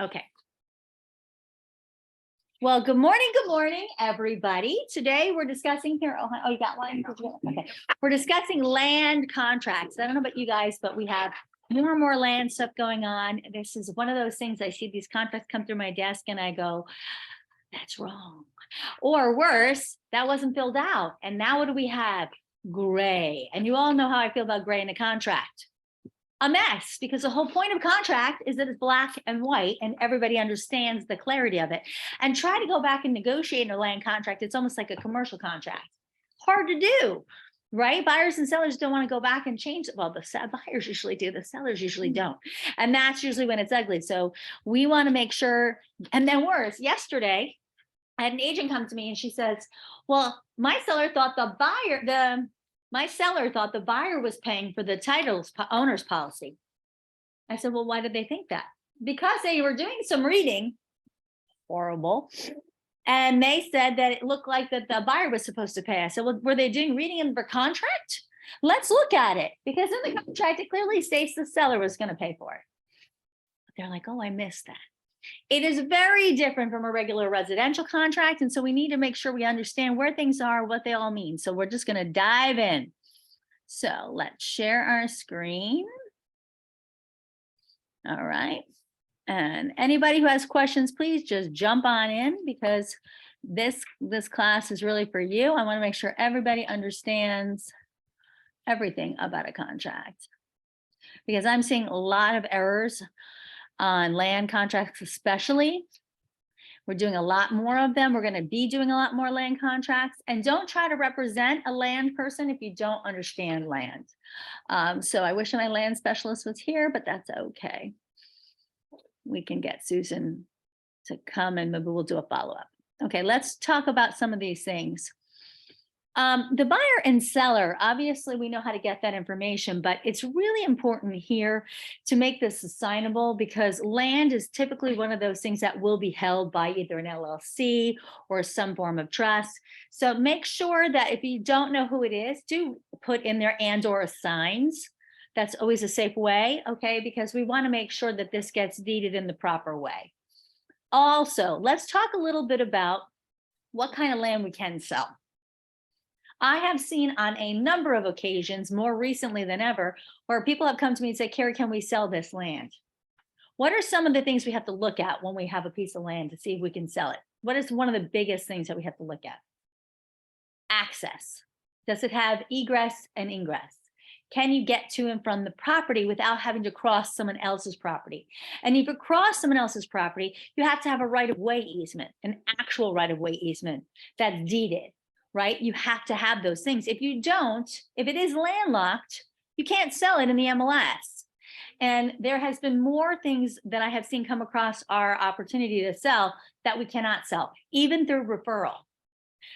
Okay. Well, good morning, everybody. Today we're discussing here. Oh, you got one? Okay. We're discussing land contracts. I don't know about you guys, but we have more and more land stuff going on. This is one of those things. I see these contracts come through my desk and I go, that's wrong. Or worse, that wasn't filled out. And now what do we have? Gray. And you all know how I feel about gray in a contract. A mess, because the whole point of contract is that it's black and white and everybody understands the clarity of it. And try to go back and negotiate a land contract. It's almost like a commercial contract. Hard to do, right? Buyers and sellers don't want to go back and change it. Well, the buyers usually do, the sellers usually don't. And that's usually when it's ugly. So we want to make sure, and then worse, yesterday, I had an agent come to me and she says, well, my seller thought the buyer was paying for the title's owner's policy. I said, well, why did they think that? Because they were doing some reading, horrible, and they said that it looked like that the buyer was supposed to pay. I said, well, were they doing reading in the contract? Let's look at it, because in the contract, it clearly states the seller was going to pay for it. But they're like, oh, I missed that. It is very different from a regular residential contract. And so we need to make sure we understand where things are, what they all mean. So we're just going to dive in. So let's share our screen. All right. And anybody who has questions, please just jump on in, because this class is really for you. I want to make sure everybody understands everything about a contract, because I'm seeing a lot of errors on land contracts, especially. We're doing a lot more of them. We're going to be doing a lot more land contracts. And don't try to represent a land person if you don't understand land. So I wish my land specialist was here, but that's okay. We can get Susan to come and maybe we'll do a follow-up. Okay, let's talk about some of these things. The buyer and seller, obviously we know how to get that information, but it's really important here to make this assignable, because land is typically one of those things that will be held by either an LLC or some form of trust. So make sure that if you don't know who it is, do put in there and or assigns. That's always a safe way, okay? Because we want to make sure that this gets deeded in the proper way. Also, let's talk a little bit about what kind of land we can sell. I have seen on a number of occasions, more recently than ever, where people have come to me and say, Carrie, can we sell this land? What are some of the things we have to look at when we have a piece of land to see if we can sell it? What is one of the biggest things that we have to look at? Access. Does it have egress and ingress? Can you get to and from the property without having to cross someone else's property? And if you cross someone else's property, you have to have a right-of-way easement, an actual right-of-way easement that's deeded. Right? You have to have those things. If you don't, if it is landlocked, you can't sell it in the MLS. And there has been more things that I have seen come across our opportunity to sell that we cannot sell, even through referral.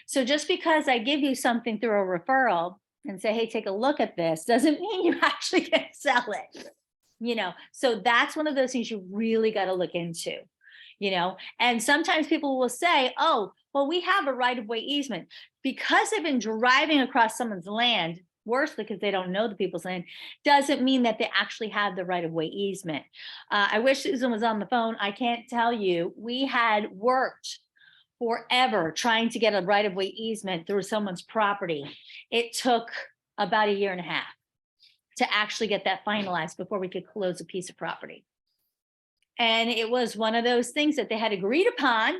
So just because I give you something through a referral and say, hey, take a look at this, doesn't mean you actually can sell it. You know, so that's one of those things you really got to look into. You know, and sometimes people will say, oh, well, we have a right-of-way easement. Because they've been driving across someone's land, worse because they don't know the people's land, doesn't mean that they actually have the right-of-way easement. I wish Susan was on the phone. I can't tell you, we had worked forever trying to get a right-of-way easement through someone's property. It took about 1.5 years to actually get that finalized before we could close a piece of property. And it was one of those things that they had agreed upon,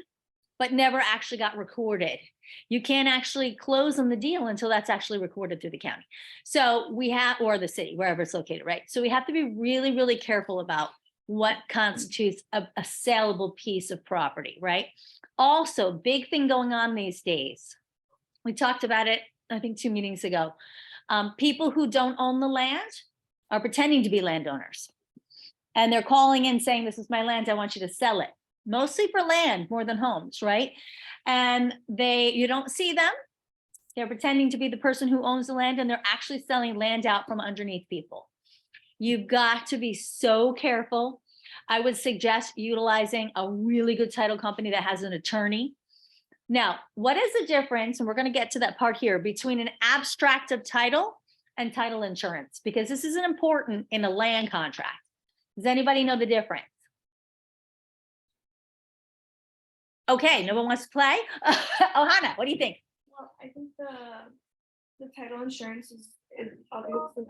but never actually got recorded. You can't actually close on the deal until that's actually recorded through the county. So we have, or the city, wherever it's located, right? So we have to be really, really careful about what constitutes a saleable piece of property, right? Also, big thing going on these days. We talked about it, I think 2 meetings ago. People who don't own the land are pretending to be landowners. And they're calling in saying, this is my land, I want you to sell it. Mostly for land more than homes, right? And you don't see them. They're pretending to be the person who owns the land, and they're actually selling land out from underneath people. You've got to be so careful. I would suggest utilizing a really good title company that has an attorney. Now, what is the difference, and we're going to get to that part here, between an abstract of title and title insurance? Because this is important in a land contract. Does anybody know the difference? Okay, no one wants to play? Ohana, what do you think? Well, I think the title insurance is obviously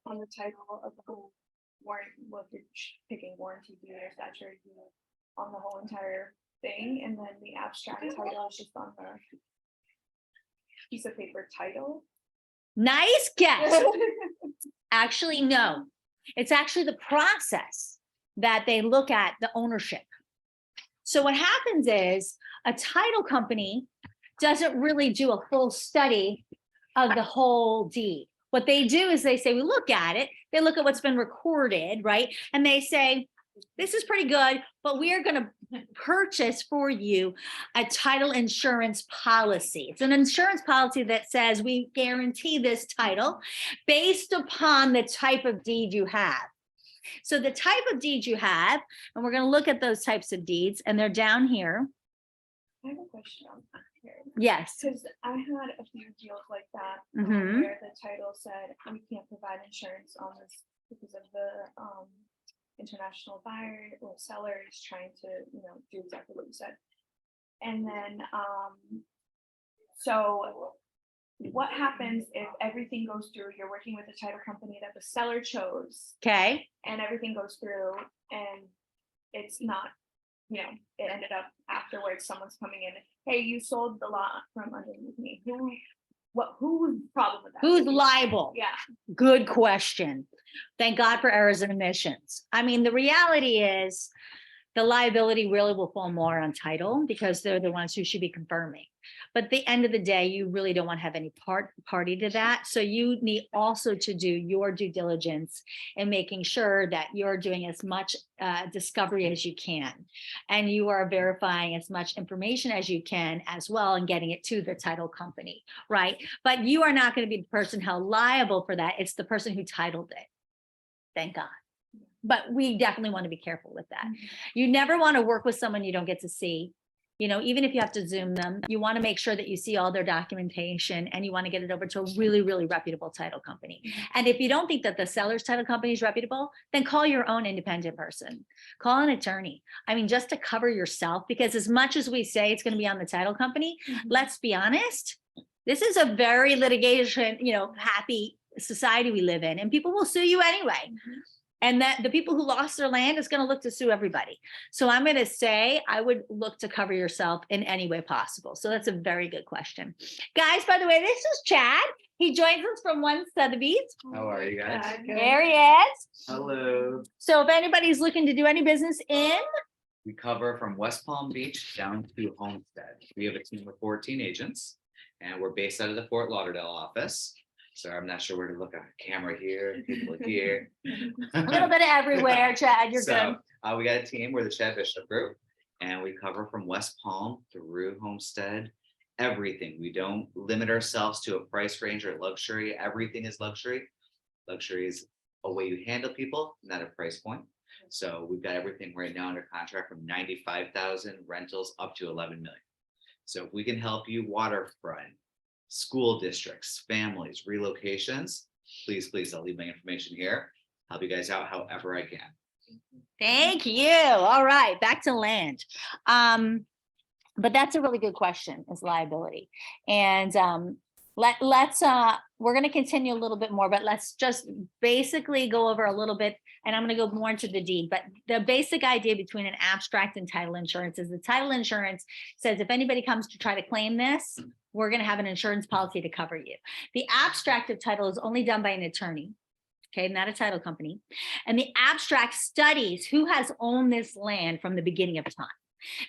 on the title of the whole warrant, what you're picking warranty deed or statutory deed on the whole entire thing, and then the abstract title is just on the piece of paper title. Nice guess. Actually, no. It's actually the process that they look at the ownership. So what happens is a title company doesn't really do a full study of the whole deed. What they do is they say, we look at it, they look at what's been recorded, right? And they say, this is pretty good, but we are going to purchase for you a title insurance policy. It's an insurance policy that says we guarantee this title based upon the type of deed you have. So the type of deed you have, and we're going to look at those types of deeds, and they're down here. I have a question on that here. Yes. Because I had a few deals like that Mhm. where the title said we can't provide insurance on this because of the international buyer or seller is trying to, do exactly what you said. And then so what happens if everything goes through, you're working with a title company that the seller chose, Okay. and everything goes through and it's not, it ended up afterwards, someone's coming in, hey, you sold the lot from underneath me. Who's problem with that? Who's liable? Yeah. Good question. Thank God for errors and omissions. I mean, the reality is the liability really will fall more on title because they're the ones who should be confirming. But at the end of the day, you really don't want to have any party to that. So you need also to do your due diligence in making sure that you're doing as much discovery as you can. And you are verifying as much information as you can as well and getting it to the title company, right? But you are not going to be the person held liable for that. It's the person who titled it. Thank God. But we definitely want to be careful with that. You never want to work with someone you don't get to see. Even if you have to Zoom them, you want to make sure that you see all their documentation and you want to get it over to a really, really reputable title company. And if you don't think that the seller's title company is reputable, then call your own independent person. Call an attorney. I mean, just to cover yourself, because as much as we say it's going to be on the title company, let's be honest, this is a very litigation, happy society we live in, and people will sue you anyway. And that the people who lost their land is going to look to sue everybody. So I'm going to say I would look to cover yourself in any way possible. So that's a very good question. Guys, by the way, this is Chad. He joins us from One Sotheby's. How are you guys? There he is. Hello. So if anybody's looking to do any business in, We cover from West Palm Beach down to Homestead. We have a team of 14 agents, and we're based out of the Fort Lauderdale office. So I'm not sure where to look at a camera here, people here. a little bit of everywhere, Chad, you're good. We got a team, we're the Chad Bishop Group, and we cover from West Palm through Homestead, everything. We don't limit ourselves to a price range or luxury. Everything is luxury. Luxury is a way you handle people, not a price point. So we've got everything right now under contract from 95,000 rentals up to 11 million. So if we can help you waterfront, school districts, families, relocations, please, I'll leave my information here. Help you guys out however I can. Thank you. All right, back to land. But that's a really good question, is liability. And let's we're going to continue a little bit more, but let's just basically go over a little bit, and I'm going to go more into the deed. But the basic idea between an abstract and title insurance is the title insurance says if anybody comes to try to claim this, we're going to have an insurance policy to cover you. The abstract of title is only done by an attorney, okay, not a title company. And the abstract studies who has owned this land from the beginning of time.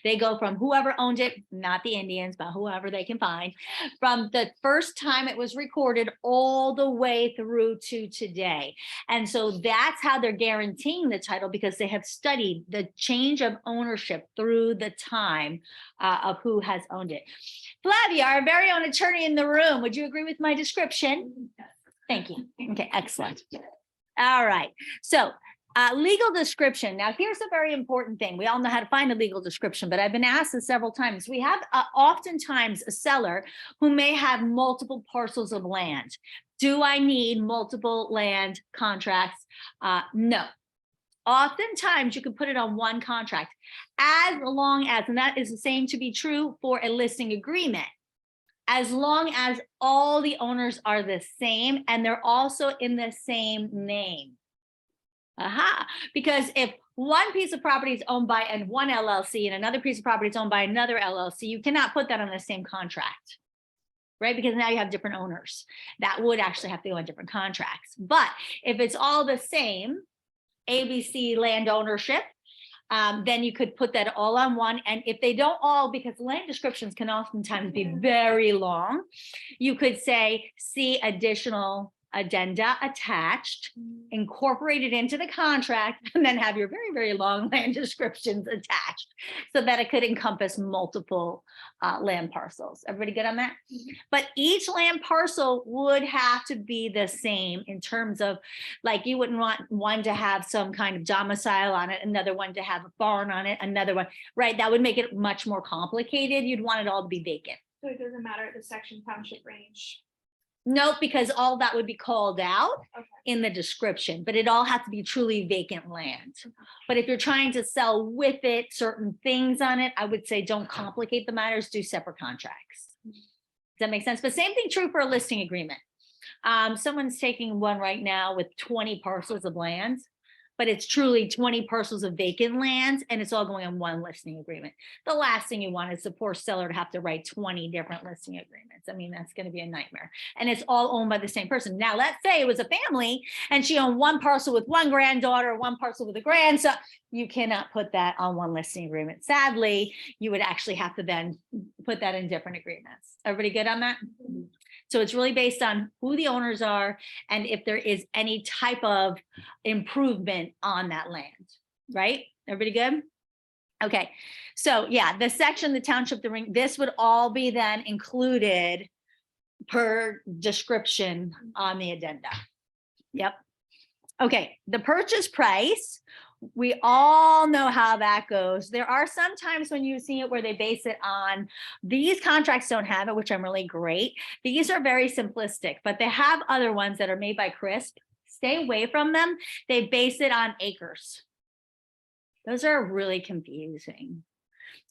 They go from whoever owned it, not the Indians, but whoever they can find, from the first time it was recorded all the way through to today. And so that's how they're guaranteeing the title, because they have studied the change of ownership through the time of who has owned it. Flavia, our very own attorney in the room, would you agree with my description? Thank you. Okay, excellent. All right. So legal description. Now, here's a very important thing. We all know how to find a legal description, but I've been asked this several times. We have oftentimes a seller who may have multiple parcels of land. Do I need multiple land contracts? No. oftentimes you can put it on one contract as long as, and that is the same to be true for a listing agreement, as long as all the owners are the same and they're also in the same name. Aha, because if one piece of property is owned by one LLC and another piece of property is owned by another LLC, you cannot put that on the same contract, right? Because now you have different owners. That would actually have to go on different contracts. But if it's all the same, ABC land ownership, then you could put that all on one. And if they don't all, because land descriptions can oftentimes be very long, you could say, see additional addenda attached, incorporated into the contract, and then have your very, very long land descriptions attached so that it could encompass multiple land parcels. Everybody good on that? But each land parcel would have to be the same in terms of, like, you wouldn't want one to have some kind of domicile on it, another one to have a barn on it, another one, right? That would make it much more complicated. You'd want it all to be vacant. So it doesn't matter the section, township, range. Nope, because all that would be called out Okay. in the description, but it all has to be truly vacant land. But if you're trying to sell with it certain things on it, I would say don't complicate the matters, do separate contracts. Does that make sense? But same thing true for a listing agreement. Someone's taking one right now with 20 parcels of land, but it's truly 20 parcels of vacant land, and it's all going on one listing agreement. The last thing you want is the poor seller to have to write 20 different listing agreements. I mean, that's going to be a nightmare. And it's all owned by the same person. Now, let's say it was a family and she owned one parcel with one granddaughter, one parcel with a grandson. You cannot put that on one listing agreement. Sadly, you would actually have to then put that in different agreements. Everybody good on that? So it's really based on who the owners are and if there is any type of improvement on that land, right? Everybody good? Okay, so yeah, the section, the township, the ring, this would all be then included per description on the addenda. Yep. Okay, the purchase price, we all know how that goes. There are some times when you see it where they base it on, these contracts don't have it, which I'm really great. These are very simplistic, but they have other ones that are made by CRISP. Stay away from them. They base it on acres. Those are really confusing.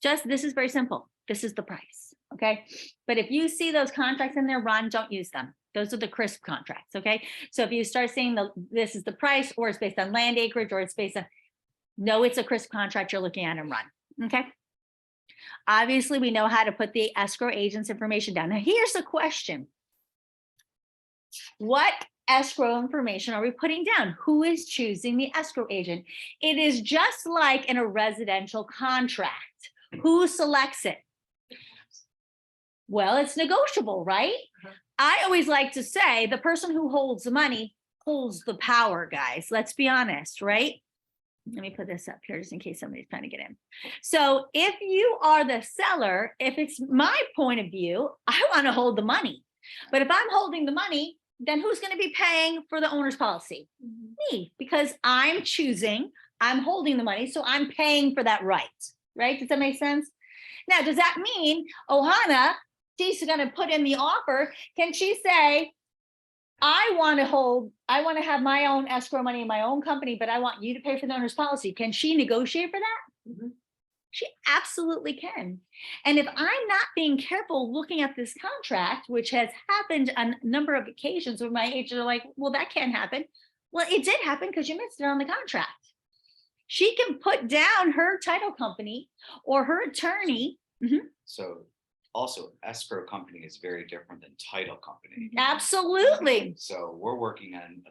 Just, this is very simple. This is the price, okay? But if you see those contracts in there, run, don't use them. Those are the CRISP contracts, okay? So if you start saying this is the price, or it's based on land acreage, or it's based on, no, it's a CRISP contract you're looking at, and run, okay? Obviously, we know how to put the escrow agent's information down. Now, here's the question. What escrow information are we putting down? Who is choosing the escrow agent? It is just like in a residential contract. Who selects it? Well, it's negotiable, right? I always like to say the person who holds the money holds the power, guys. Let's be honest, right? Let me put this up here just in case somebody's trying to get in. So if you are the seller, if it's my point of view, I want to hold the money. But if I'm holding the money, then who's going to be paying for the owner's policy? Me, because I'm choosing, I'm holding the money, so I'm paying for that right? Does that make sense? Now, does that mean Ohana, she's going to put in the offer, can she say, I want to have my own escrow money in my own company, but I want you to pay for the owner's policy. Can she negotiate for that? Mm-hmm. She absolutely can. And if I'm not being careful looking at this contract, which has happened on a number of occasions where my agents are like, well, that can't happen. Well, it did happen because you missed it on the contract. She can put down her title company or her attorney. Mm-hmm. So also, escrow company is very different than title company. Absolutely. So we're working on,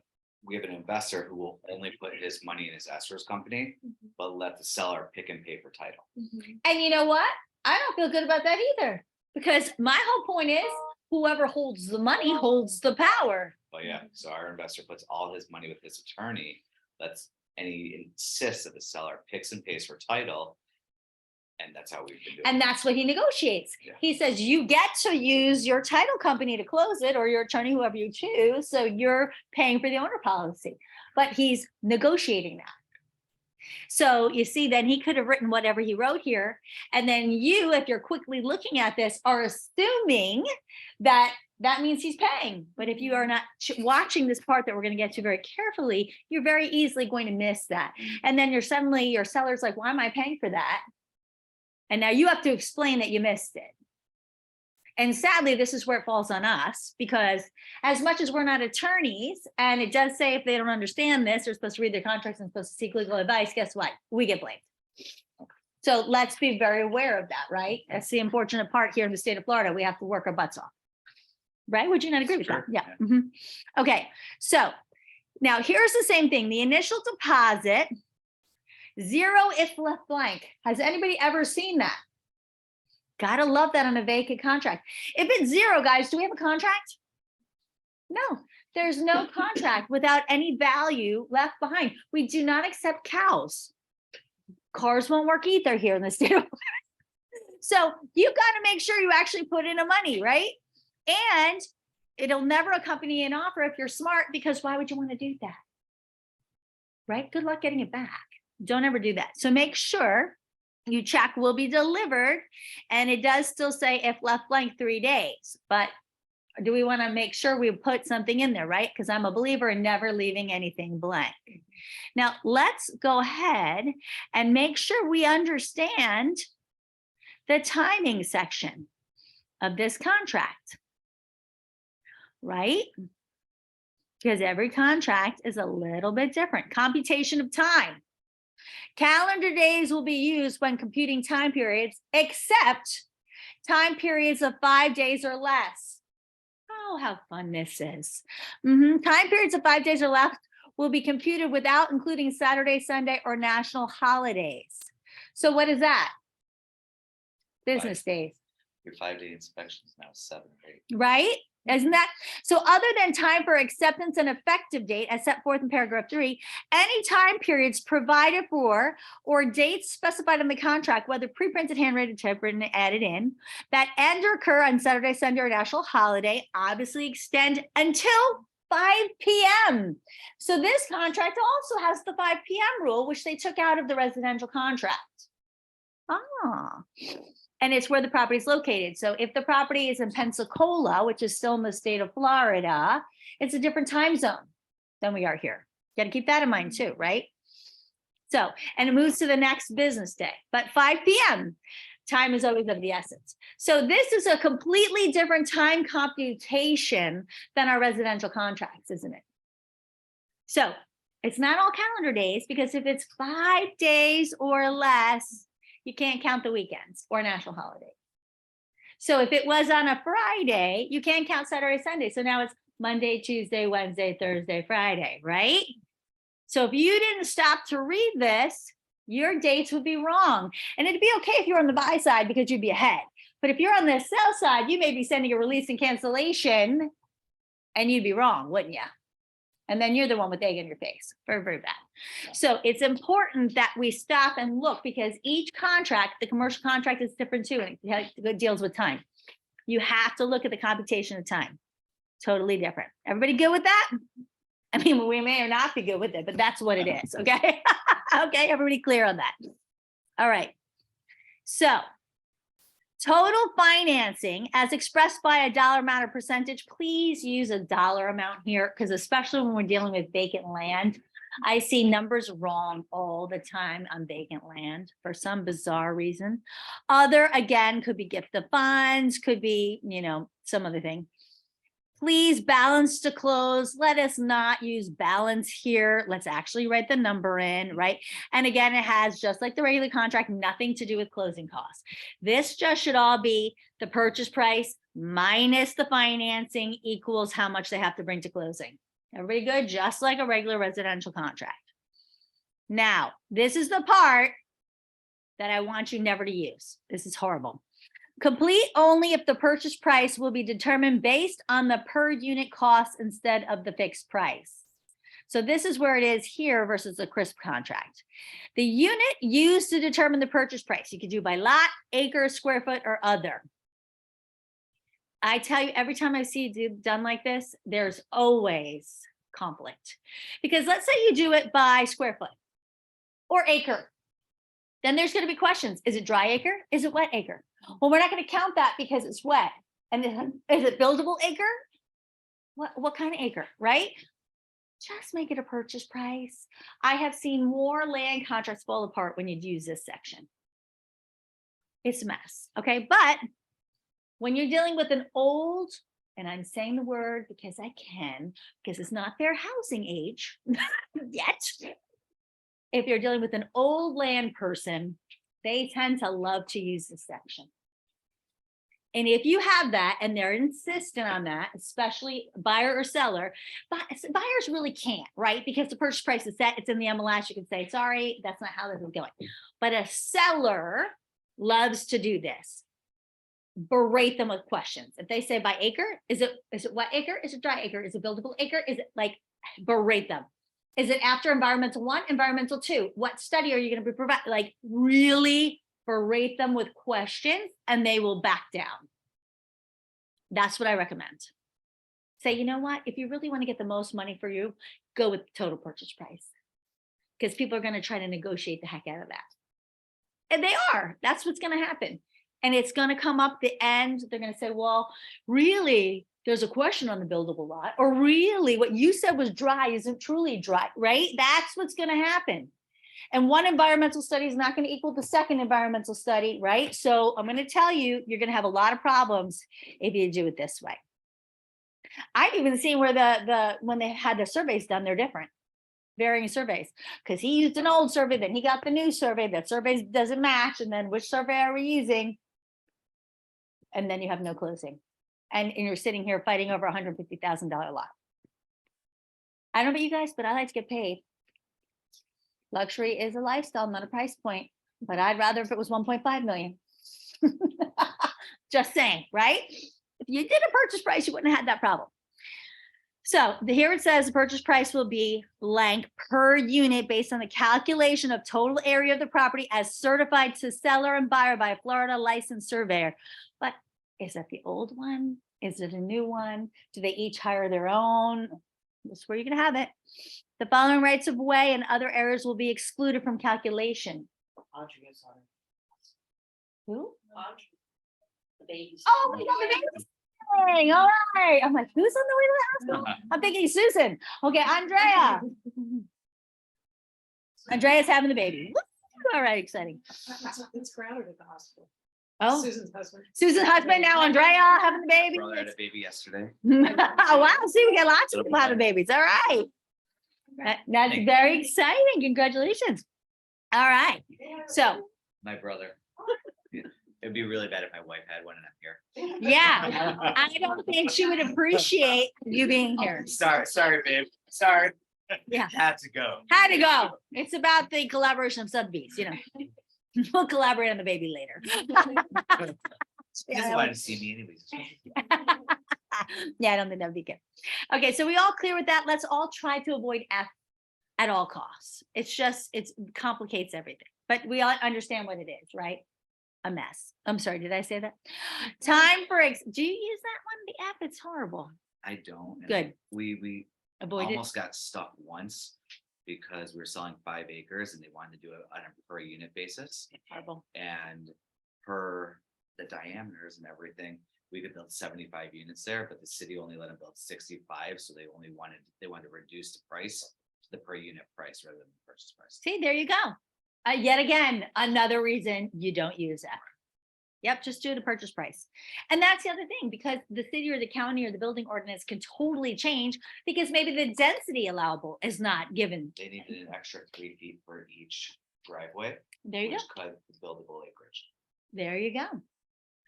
we have an investor who will only put his money in his escrow company, but let the seller pick and pay for title. And you know what? I don't feel good about that either, because my whole point is whoever holds the money holds the power. But yeah, so our investor puts all his money with his attorney, and he insists that the seller picks and pays for title. And that's how we've been doing it. And that's what he negotiates. Yeah. He says, you get to use your title company to close it, or your attorney, whoever you choose. So you're paying for the owner policy, but he's negotiating that. So you see, then he could have written whatever he wrote here. And then you, if you're quickly looking at this, are assuming that that means he's paying. But if you are not watching this part that we're going to get to very carefully, you're very easily going to miss that. And then your seller's like, why am I paying for that? And now you have to explain that you missed it. And sadly, this is where it falls on us, because as much as we're not attorneys, and it does say if they don't understand this, they're supposed to read their contracts and supposed to seek legal advice, guess what? We get blamed. So let's be very aware of that, right? That's the unfortunate part here in the state of Florida. We have to work our butts off. Right? Would you not agree with that? Sure. Yeah. Mhm. Okay. So now here's the same thing. The initial deposit, 0 if left blank. Has anybody ever seen that? Gotta love that on a vacant contract. If it's 0, guys, do we have a contract? No, there's no contract without any value left behind. We do not accept cows. Cars won't work either here in the state of Florida. So you've got to make sure you actually put in a money, right? And it'll never accompany an offer if you're smart, because why would you want to do that? Right? Good luck getting it back. Don't ever do that. So make sure you check will be delivered. And it does still say if left blank 3 days, but do we want to make sure we put something in there, right? Because I'm a believer in never leaving anything blank. Now let's go ahead and make sure we understand the timing section of this contract. Right? Because every contract is a little bit different. Computation of time. Calendar days will be used when computing time periods, except time periods of 5 days or less. Oh, how fun this is. Time periods of 5 days or less will be computed without including Saturday, Sunday, or national holidays. So what is that? Business days. Your 5-day inspections now 7 or 8. Right? Isn't that? So other than time for acceptance and effective date as set forth in paragraph 3, any time periods provided for or dates specified in the contract, whether pre-printed, handwritten, typewritten, added in, that end or occur on Saturday, Sunday, or national holiday, obviously extend until 5 p.m. So this contract also has the 5 p.m. rule, which they took out of the residential contract. And it's where the property is located. So if the property is in Pensacola, which is still in the state of Florida, it's a different time zone than we are here. Got to keep that in mind too, right? So, and it moves to the next business day, but 5 p.m. time is always of the essence. So this is a completely different time computation than our residential contracts, isn't it? So it's not all calendar days, because if it's 5 days or less, you can't count the weekends or national holidays. So if it was on a Friday, you can't count Saturday, Sunday. So now it's Monday, Tuesday, Wednesday, Thursday, Friday, right? So if you didn't stop to read this, your dates would be wrong. And it'd be okay if you're on the buy side, because you'd be ahead. But if you're on the sell side, you may be sending a release and cancellation and you'd be wrong, wouldn't you? And then you're the one with egg in your face. Very, very bad. So it's important that we stop and look, because each contract, the commercial contract, is different too, and it deals with time. You have to look at the computation of time. Totally different. Everybody good with that? I mean, we may or not be good with it, but that's what it is. Okay. Okay. Everybody clear on that? All right. So total financing as expressed by a dollar amount or percentage, please use a dollar amount here, because especially when we're dealing with vacant land, I see numbers wrong all the time on vacant land for some bizarre reason. Other, again, could be gift of funds, could be, some other thing. Please balance to close. Let us not use balance here. Let's actually write the number in, right? And again, it has, just like the regular contract, nothing to do with closing costs. This just should all be the purchase price minus the financing equals how much they have to bring to closing. Everybody good? Just like a regular residential contract. Now, this is the part that I want you never to use. This is horrible. Complete only if the purchase price will be determined based on the per unit cost instead of the fixed price. So this is where it is here versus the CRISP contract. The unit used to determine the purchase price, you could do by lot, acre, square foot, or other. I tell you, every time I see it done like this, there's always conflict. Because let's say you do it by square foot or acre. Then there's going to be questions. Is it dry acre? Is it wet acre? Well, we're not going to count that because it's wet. And is it buildable acre? What kind of acre, right? Just make it a purchase price. I have seen more land contracts fall apart when you use this section. It's a mess, okay? But when you're dealing with an old, and I'm saying the word because I can, because it's not their housing age yet. If you're dealing with an old land person, they tend to love to use this section. And if you have that and they're insistent on that, especially buyer or seller, buyers really can't, right? Because the purchase price is set, it's in the MLS, you can say, sorry, that's not how this is going. But a seller loves to do this. Berate them with questions. If they say by acre, is it wet acre? Is it dry acre? Is it buildable acre? Is it like, berate them. Is it after environmental 1, environmental 2? What study are you going to be providing? Like really berate them with questions and they will back down. That's what I recommend. Say, you know what? If you really want to get the most money for you, go with total purchase price. Because people are going to try to negotiate the heck out of that. And they are. That's what's going to happen. And it's going to come up the end. They're going to say, well, really, there's a question on the buildable lot. Or really, what you said was dry isn't truly dry, right? That's what's going to happen. And one environmental study is not going to equal the second environmental study, right? So I'm going to tell you, you're going to have a lot of problems if you do it this way. I've even seen where when they had the surveys done, they're different. Varying surveys, because he used an old survey, then he got the new survey, that survey doesn't match, and then which survey are we using? And then you have no closing. And you're sitting here fighting over $150,000 lot. I don't know about you guys, but I like to get paid. Luxury is a lifestyle, not a price point, but I'd rather if it was 1.5 million. Just saying, right? If you did a purchase price, you wouldn't have had that problem. So here it says the purchase price will be blank per unit based on the calculation of total area of the property as certified to seller and buyer by a Florida licensed surveyor. But is that the old one? Is it a new one? Do they each hire their own? This is where you're going to have it. The following rights of way and other areas will be excluded from calculation. Who? The baby's. Oh, we got the baby. All right. I'm like, who's on the way to the hospital? I'm thinking Susan. Okay, Andrea. Andrea's having the baby. Woo! All right, exciting. It's crowded at the hospital. Oh, Susan's husband. Susan's husband, now Andrea having the baby. Brother had a baby yesterday. Oh, wow. See, we got lots of people having babies. All right. That's very exciting. Congratulations. All right. So, My brother. It'd be really bad if my wife had one and I'm here. yeah, I don't think she would appreciate you being here. Sorry, babe. Sorry. Yeah. Had to go. Had to go. It's about the collaboration of Sotheby's, you know. We'll collaborate on the baby later. She doesn't want to see me anyways. Yeah, I don't think that'd be good. Okay, so we all clear with that. Let's all try to avoid F at all costs. It's just, it complicates everything, but we all understand what it is, right? A mess. I'm sorry, did I say that? Time for, do you use that one? The F, it's horrible. I don't. and Good. We Avoid it. almost got stuck once because we were selling 5 acres and they wanted to do it on a per unit basis. It's horrible. And per the diameters and everything, we could build 75 units there, but the city only let them build 65. So they wanted to reduce the price to the per unit price rather than the purchase price. See, there you go. Yet again, another reason you don't use that. Yep, just do the purchase price. And that's the other thing, because the city or the county or the building ordinance can totally change because maybe the density allowable is not given. They needed an extra 3 feet for each driveway, There you go. which cut the buildable acreage. There you go.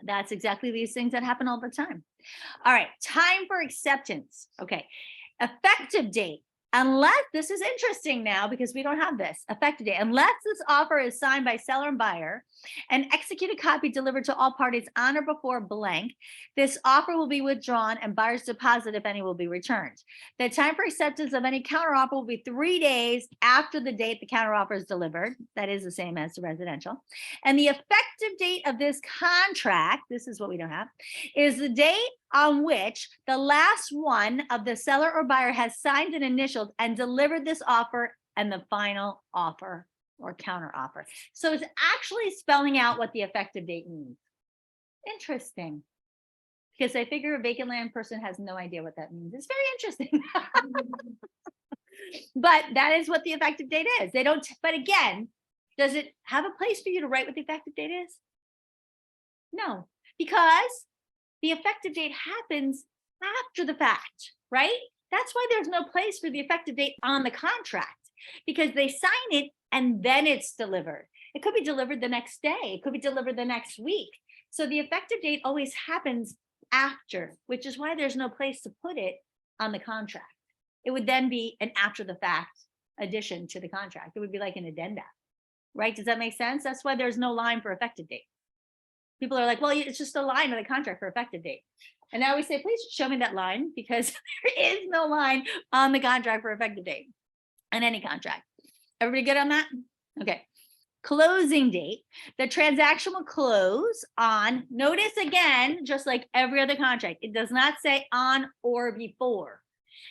That's exactly these things that happen all the time. All right, time for acceptance. Okay, effective date. Unless, this is interesting now because we don't have this effective date, unless this offer is signed by seller and buyer, an executed copy delivered to all parties on or before blank, this offer will be withdrawn and buyer's deposit, if any, will be returned. The time for acceptance of any counteroffer will be 3 days after the date the counteroffer is delivered. That is the same as the residential. And the effective date of this contract, this is what we don't have, is the date on which the last one of the seller or buyer has signed and initialed and delivered this offer and the final offer or counter offer. So it's actually spelling out what the effective date means. Interesting. because I figure a vacant land person has no idea what that means. It's very interesting. But that is what the effective date is. They don't, but again, does it have a place for you to write what the effective date is? No, because the effective date happens after the fact, right? That's why there's no place for the effective date on the contract, because they sign it and then it's delivered. It could be delivered the next day. It could be delivered the next week. So the effective date always happens after, which is why there's no place to put it on the contract. It would then be an after the fact addition to the contract. It would be like an addenda, right? Does that make sense? That's why there's no line for effective date. People are like, well, it's just a line of the contract for effective date. And I always say, please show me that line, because there is no line on the contract for effective date on any contract. Everybody good on that? Okay. Closing date. The transaction will close on, notice again, just like every other contract, it does not say on or before.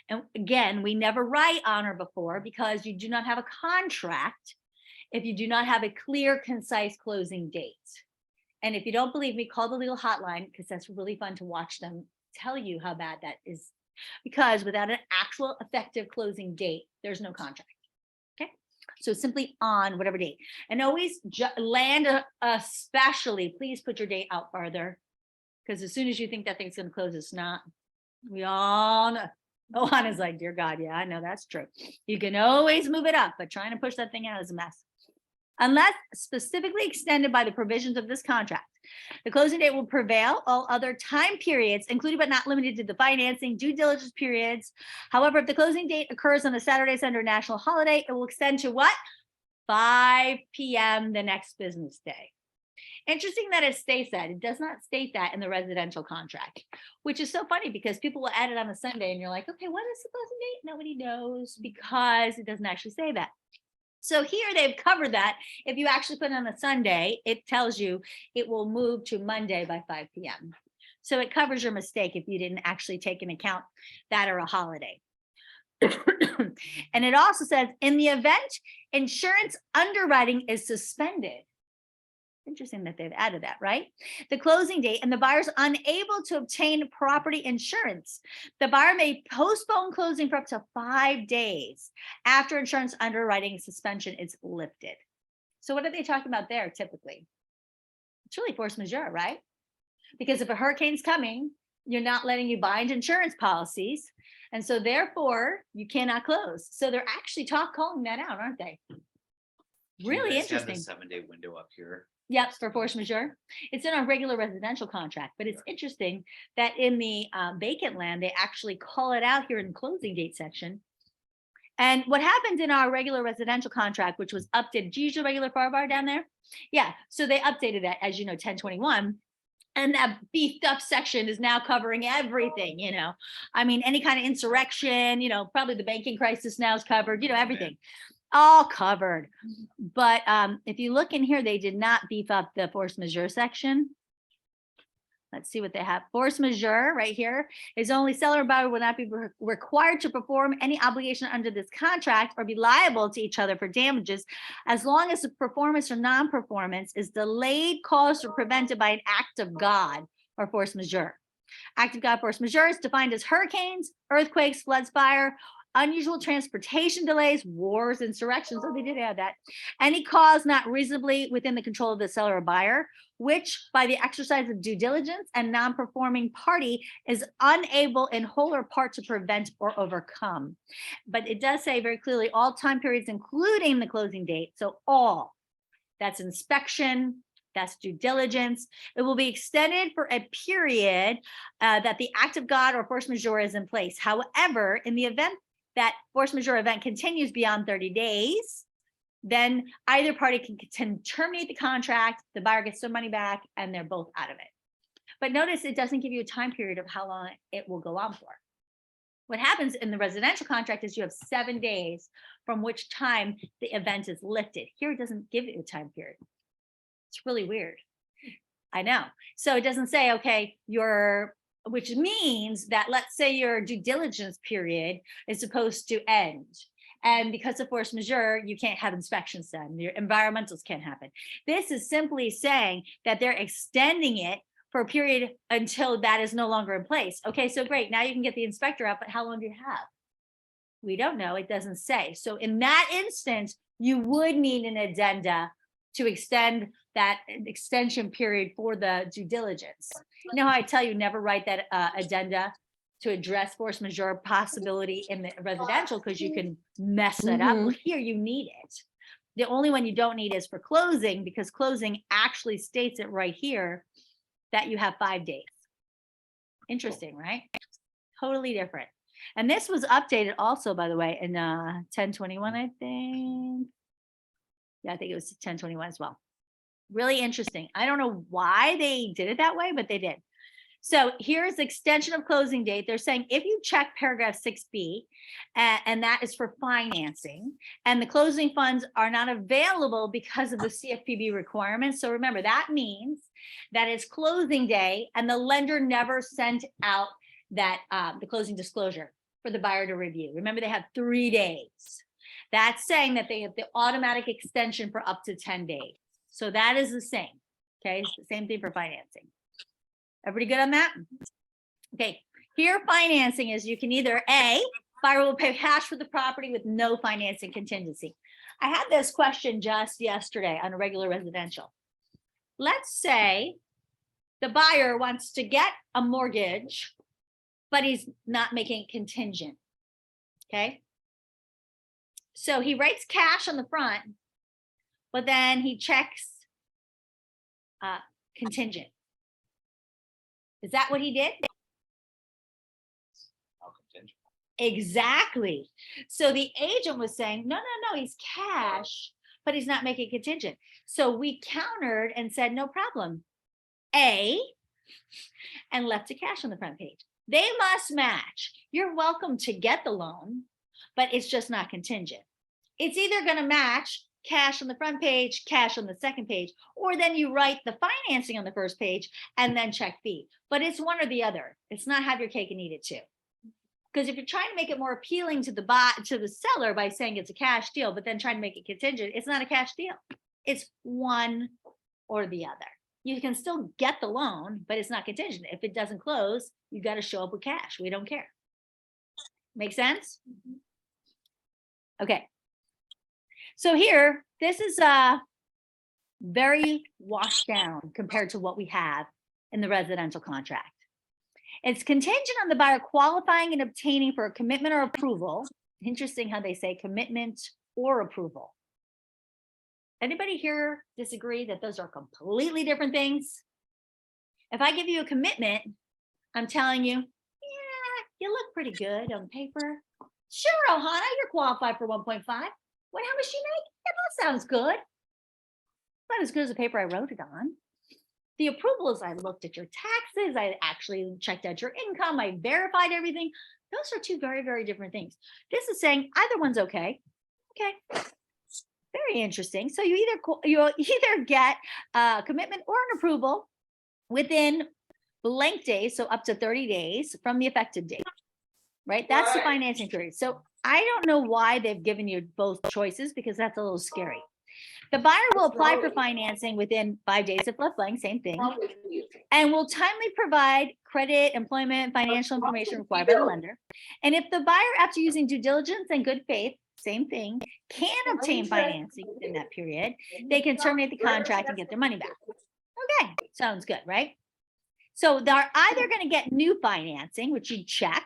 And again, we never write on or before, because you do not have a contract if you do not have a clear, concise closing date. And if you don't believe me, call the legal hotline, because that's really fun to watch them tell you how bad that is. Because without an actual effective closing date, there's no contract. Okay, so simply on whatever date. And always land especially, please put your date out farther, because as soon as you think that thing's going to close, it's not. We all know. Ohana's like, dear God, yeah, I know that's true. You can always move it up, but trying to push that thing out is a mess. Unless specifically extended by the provisions of this contract, the closing date will prevail. All other time periods, including but not limited to the financing, due diligence periods. However, if the closing date occurs on a Saturday, Sunday, or national holiday, it will extend to what? 5 p.m. the next business day. Interesting that it states that. It does not state that in the residential contract, which is so funny, because people will add it on a Sunday and you're like, okay, what is the closing date? Nobody knows, because it doesn't actually say that. So here they've covered that. If you actually put it on a Sunday, it tells you it will move to Monday by 5 p.m. So it covers your mistake if you didn't actually take into account that or a holiday. And it also says, in the event insurance underwriting is suspended. Interesting that they've added that, right? The closing date and the buyer's unable to obtain property insurance. The buyer may postpone closing for up to 5 days after insurance underwriting suspension is lifted. So what are they talking about there typically? It's really force majeure, right? Because if a hurricane's coming, you're not letting you bind insurance policies. And so therefore you cannot close. So they're actually calling that out, aren't they? Really You guys have the interesting. 7-day window up here. Yep, for force majeure. It's in our regular residential contract, but it's interesting that in the vacant land, they actually call it out here in the closing date section. And what happened in our regular residential contract, which was updated, do you use a regular FAR bar down there? Yeah, so they updated that, as you know, 1021. And that beefed up section is now covering everything, you know. I mean, any kind of insurrection, you know, probably the banking crisis now is covered, you know, everything. All covered. But if you look in here, they did not beef up the force majeure section. Let's see what they have. Force majeure right here is only seller or buyer will not be required to perform any obligation under this contract or be liable to each other for damages as long as the performance or non-performance is delayed, caused, or prevented by an act of God or force majeure. Act of God, force majeure is defined as hurricanes, earthquakes, floods, fire, unusual transportation delays, wars, insurrections. So they did add that. Any cause not reasonably within the control of the seller or buyer, which by the exercise of due diligence and non-performing party is unable in whole or part to prevent or overcome. But it does say very clearly all time periods, including the closing date. So all, that's inspection, that's due diligence. It will be extended for a period that the act of God or force majeure is in place. However, in the event that force majeure event continues beyond 30 days, then either party can terminate the contract, the buyer gets their money back, and they're both out of it. But notice it doesn't give you a time period of how long it will go on for. What happens in the residential contract is you have 7 days from which time the event is lifted. Here it doesn't give you a time period. It's really weird. I know. So it doesn't say, okay, which means that let's say your due diligence period is supposed to end. And because of force majeure, you can't have inspections done. Your environmentals can't happen. This is simply saying that they're extending it for a period until that is no longer in place. Okay, so great. Now you can get the inspector out, but how long do you have? We don't know. It doesn't say. So in that instance, you would need an addenda to extend that extension period for the due diligence. You know how I tell you never write that addenda to address force majeure possibility in the residential because you can mess that up. Well, here you need it. The only one you don't need is for closing, because closing actually states it right here that you have 5 days. Interesting, right? Totally different. And this was updated also, by the way, in 1021, I think. Yeah, I think it was 1021 as well. Really interesting. I don't know why they did it that way, but they did. So here's the extension of closing date. They're saying if you check paragraph 6B, and that is for financing, and the closing funds are not available because of the CFPB requirements. So remember, that means that it's closing day and the lender never sent out that the closing disclosure for the buyer to review. Remember, they have 3 days. That's saying that they have the automatic extension for up to 10 days. So that is the same. Okay, it's the same thing for financing. Everybody good on that? Okay, here financing is you can either A, buyer will pay cash for the property with no financing contingency. I had this question just yesterday on a regular residential. Let's say the buyer wants to get a mortgage, but he's not making it contingent. Okay. So he writes cash on the front, but then he checks contingent. Is that what he did? Exactly. So the agent was saying, no, he's cash, but he's not making contingent. So we countered and said, no problem. A, and left the cash on the front page. They must match. You're welcome to get the loan, but it's just not contingent. It's either going to match cash on the front page, cash on the second page, or then you write the financing on the first page and then check fee. But it's one or the other. It's not have your cake and eat it too. Because if you're trying to make it more appealing to the seller by saying it's a cash deal, but then trying to make it contingent, it's not a cash deal. It's one or the other. You can still get the loan, but it's not contingent. If it doesn't close, you got to show up with cash. We don't care. Make sense? Okay. So here, this is very washed down compared to what we have in the residential contract. It's contingent on the buyer qualifying and obtaining for a commitment or approval. Interesting how they say commitment or approval. Anybody here disagree that those are completely different things? If I give you a commitment, I'm telling you, yeah, you look pretty good on paper. Sure, Ohana, you're qualified for 1.5. What, how much you make? Yeah, that sounds good. Not as good as the paper I wrote it on. The approval is I looked at your taxes. I actually checked out your income. I verified everything. Those are two very, very different things. This is saying either one's okay. Okay. Very interesting. So you either get a commitment or an approval within blank days, so up to 30 days from the effective date, right? That's the financing period. So I don't know why they've given you both choices, because that's a little scary. The buyer will apply for financing within 5 days if left blank, same thing, and will timely provide credit, employment, financial information required by the lender. And if the buyer, after using due diligence and good faith, same thing, can obtain financing within that period, they can terminate the contract and get their money back. Okay, sounds good, right? So they're either going to get new financing, which you'd check,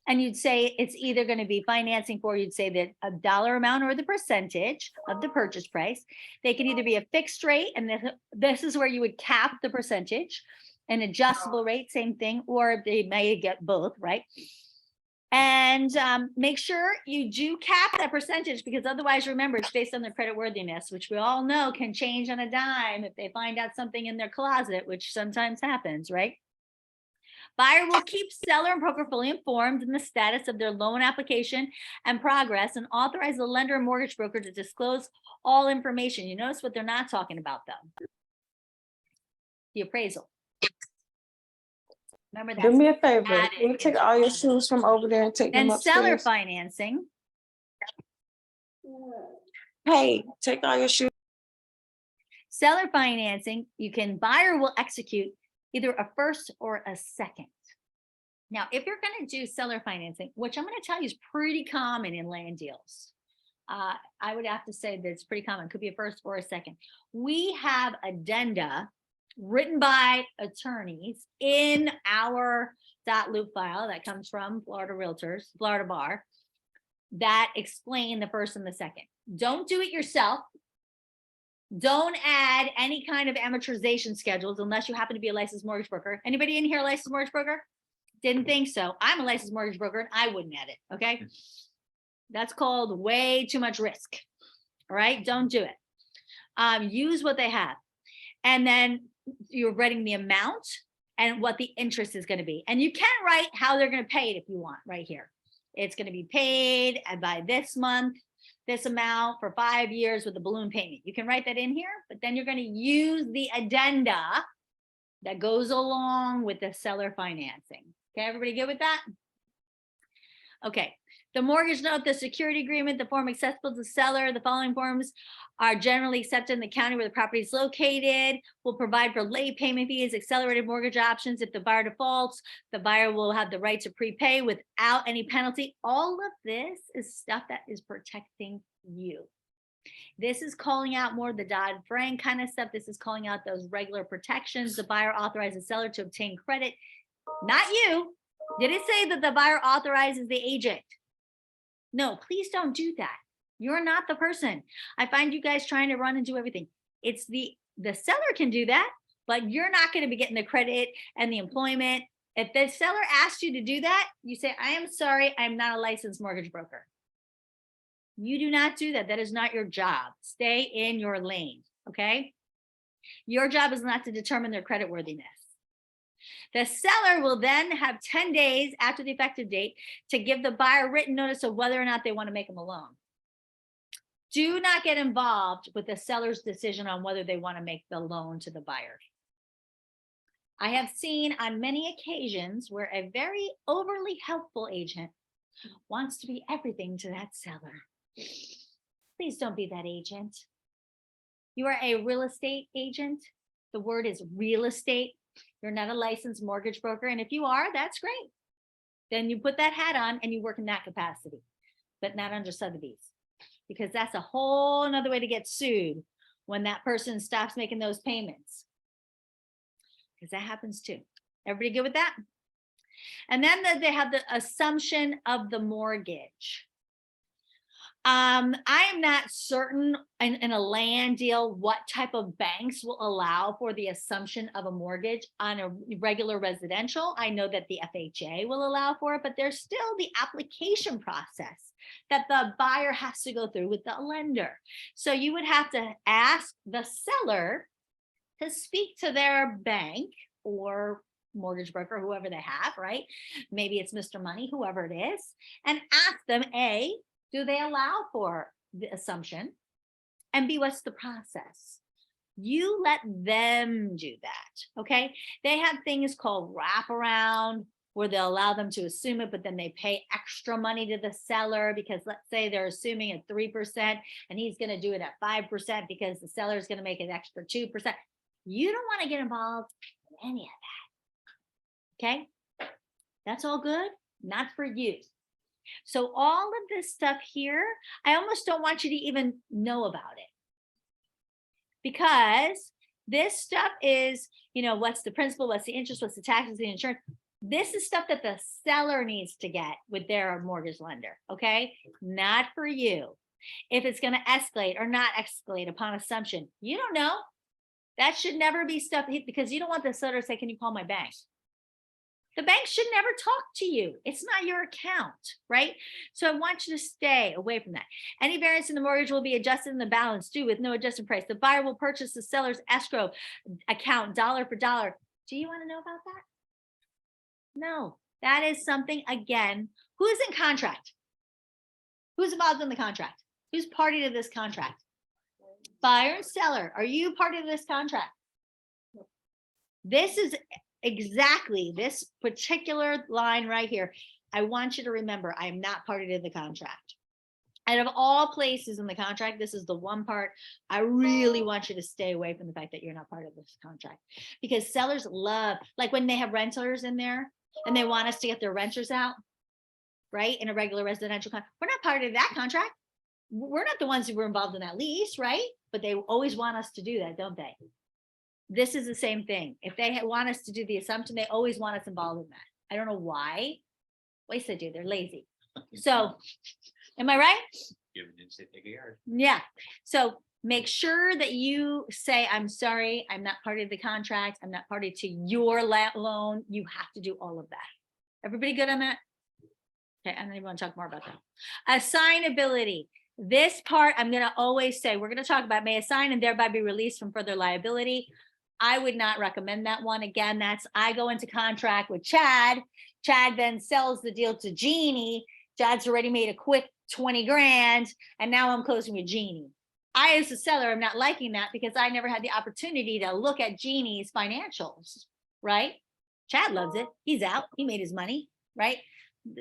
and you'd say it's either going to be financing for, you'd say that a dollar amount or the percentage of the purchase price. They can either be a fixed rate, and this is where you would cap the percentage, an adjustable rate, same thing, or they may get both, right? And make sure you do cap that percentage, because otherwise, remember, it's based on their credit worthiness, which we all know can change on a dime if they find out something in their closet, which sometimes happens, right? Buyer will keep seller and broker fully informed in the status of their loan application and progress, and authorize the lender and mortgage broker to disclose all information. You notice what they're not talking about, though? The appraisal. Remember that. Do me a favor. added Can you take into all your the- shoes from over there and take them Then seller upstairs? financing. Hey, take all your shoes. Seller financing, buyer will execute either a first or a second. Now, if you're going to do seller financing, which I'm going to tell you is pretty common in land deals, I would have to say that it's pretty common. It could be a first or a second. We have addenda written by attorneys in our .loop file that comes from Florida Realtors, Florida Bar, that explain the first and the second. Don't do it yourself. Don't add any kind of amortization schedules unless you happen to be a licensed mortgage broker. Anybody in here a licensed mortgage broker? Didn't think so. I'm a licensed mortgage broker and I wouldn't add it. Okay. That's called way too much risk. All right. Don't do it. Use what they have. And then you're writing the amount and what the interest is going to be. And you can write how they're going to pay it if you want right here. It's going to be paid by this month, this amount for 5 years with a balloon payment. You can write that in here, but then you're going to use the addenda that goes along with the seller financing. Okay, everybody good with that? Okay, the mortgage note, the security agreement, the form accessible to the seller, the following forms are generally accepted in the county where the property is located, will provide for late payment fees, accelerated mortgage options. If the buyer defaults, the buyer will have the right to prepay without any penalty. All of this is stuff that is protecting you. This is calling out more the Dodd-Frank kind of stuff. This is calling out those regular protections. The buyer authorizes the seller to obtain credit. Not you. Did it say that the buyer authorizes the agent? No, please don't do that. You're not the person. I find you guys trying to run and do everything. It's the seller can do that, but you're not going to be getting the credit and the employment. If the seller asks you to do that, you say, I am sorry, I'm not a licensed mortgage broker. You do not do that. That is not your job. Stay in your lane, okay? Your job is not to determine their creditworthiness. The seller will then have 10 days after the effective date to give the buyer written notice of whether or not they want to make them a loan. Do not get involved with the seller's decision on whether they want to make the loan to the buyer. I have seen on many occasions where a very overly helpful agent wants to be everything to that seller. Please don't be that agent. You are a real estate agent. The word is real estate. You're not a licensed mortgage broker. And if you are, that's great. Then you put that hat on and you work in that capacity, but not under Sotheby's, because that's a whole nother way to get sued when that person stops making those payments. Because that happens too. Everybody good with that? And then they have the assumption of the mortgage. I am not certain in a land deal what type of banks will allow for the assumption of a mortgage on a regular residential. I know that the FHA will allow for it, but there's still the application process that the buyer has to go through with the lender. So you would have to ask the seller to speak to their bank or mortgage broker, whoever they have, right? Maybe it's Mr. Money, whoever it is, and ask them, A, do they allow for the assumption? And B, what's the process? You let them do that, okay? They have things called wraparound where they'll allow them to assume it, but then they pay extra money to the seller because let's say they're assuming at 3% and he's going to do it at 5% because the seller is going to make an extra 2%. You don't want to get involved in any of that, okay? That's all good, not for you. So all of this stuff here, I almost don't want you to even know about it, because this stuff is, you know, what's the principal, what's the interest, what's the taxes, the insurance. This is stuff that the seller needs to get with their mortgage lender, okay? Not for you. If it's going to escalate or not escalate upon assumption, you don't know. That should never be stuff, because you don't want the seller to say, can you call my bank? The bank should never talk to you. It's not your account, right? So I want you to stay away from that. Any variance in the mortgage will be adjusted in the balance due with no adjusted price. The buyer will purchase the seller's escrow account dollar for dollar. Do you want to know about that? No, that is something, again, who's in contract? Who's involved in the contract? Who's party to this contract? Buyer and seller. Are you party to this contract? This is exactly this particular line right here. I want you to remember, I am not party to the contract. Out of all places in the contract, this is the one part I really want you to stay away from the fact that you're not part of this contract. Because sellers love, like when they have renters in there and they want us to get their renters out, right? In a regular residential contract, we're not part of that contract. We're not the ones who were involved in that lease, right? But they always want us to do that, don't they? This is the same thing. If they want us to do the assumption, they always want us involved in that. I don't know why. At least they do. They're lazy. So, am I right? Give it and say, take a yard. Yeah. So make sure that you say, I'm sorry, I'm not part of the contract. I'm not party to your loan. You have to do all of that. Everybody good on that? Okay, I don't even want to talk more about that. Assignability. This part, I'm going to always say, we're going to talk about may assign and thereby be released from further liability. I would not recommend that one. Again, that's I go into contract with Chad. Chad then sells the deal to Jeannie. Chad's already made a quick 20 grand. And now I'm closing with Jeannie. I, as a seller, am not liking that because I never had the opportunity to look at Jeannie's financials, right? Chad loves it. He's out. He made his money, right?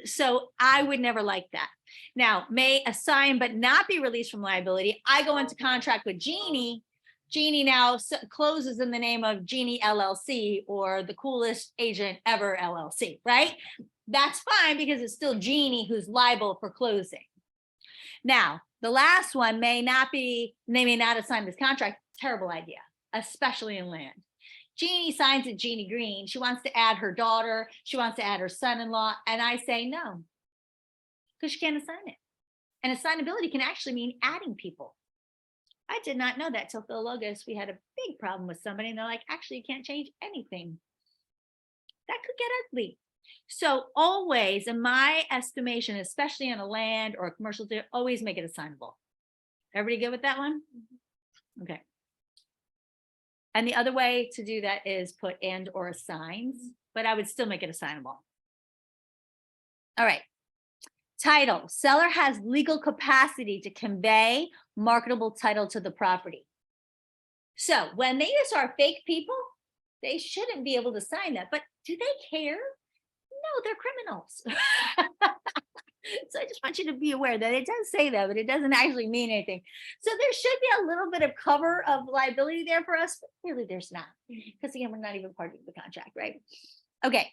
So I would never like that. Now, may assign but not be released from liability. I go into contract with Jeannie. Jeannie now closes in the name of Jeannie LLC or the coolest agent ever LLC, right? That's fine because it's still Jeannie who's liable for closing. Now, the last one may not assign this contract. Terrible idea, especially in land. Jeannie signs it Jeannie Green. She wants to add her daughter. She wants to add her son-in-law. And I say no, because she can't assign it. And assignability can actually mean adding people. I did not know that till Phil Logos. We had a big problem with somebody and they're like, actually, you can't change anything. That could get ugly. So always, in my estimation, especially on a land or a commercial deal, always make it assignable. Everybody good with that one? Okay. And the other way to do that is put and or assigns, but I would still make it assignable. All right. Title. Seller has legal capacity to convey marketable title to the property. So when they just are fake people, they shouldn't be able to sign that. But do they care? No, they're criminals. So I just want you to be aware that it does say that, but it doesn't actually mean anything. So there should be a little bit of cover of liability there for us, but really there's not. Because again, we're not even part of the contract, right? Okay,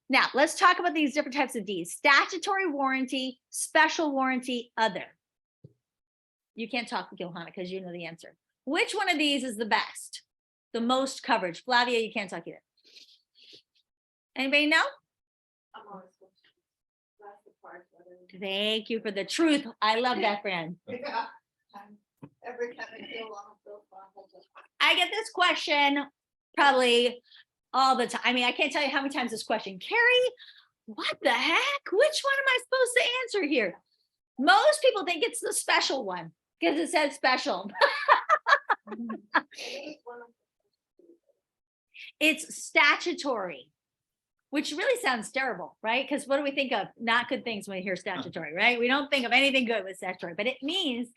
now let's talk about these different types of deeds. Statutory warranty, special warranty, other. You can't talk with Johanna because you know the answer. Which one of these is the best? The most coverage? Flavia, you can't talk either. Anybody know? I'm always supposed to. That's the part that Thank you for the truth. I love that, friend. every time I feel long, I get this question probably all the time. I mean, I can't tell you how many times this question, Carrie, what the heck? Which one am I supposed to answer here? Most people think it's the special one because it says special. It's statutory, which really sounds terrible, right? Because what do we think of? Not good things when we hear statutory, right? We don't think of anything good with statutory, but it means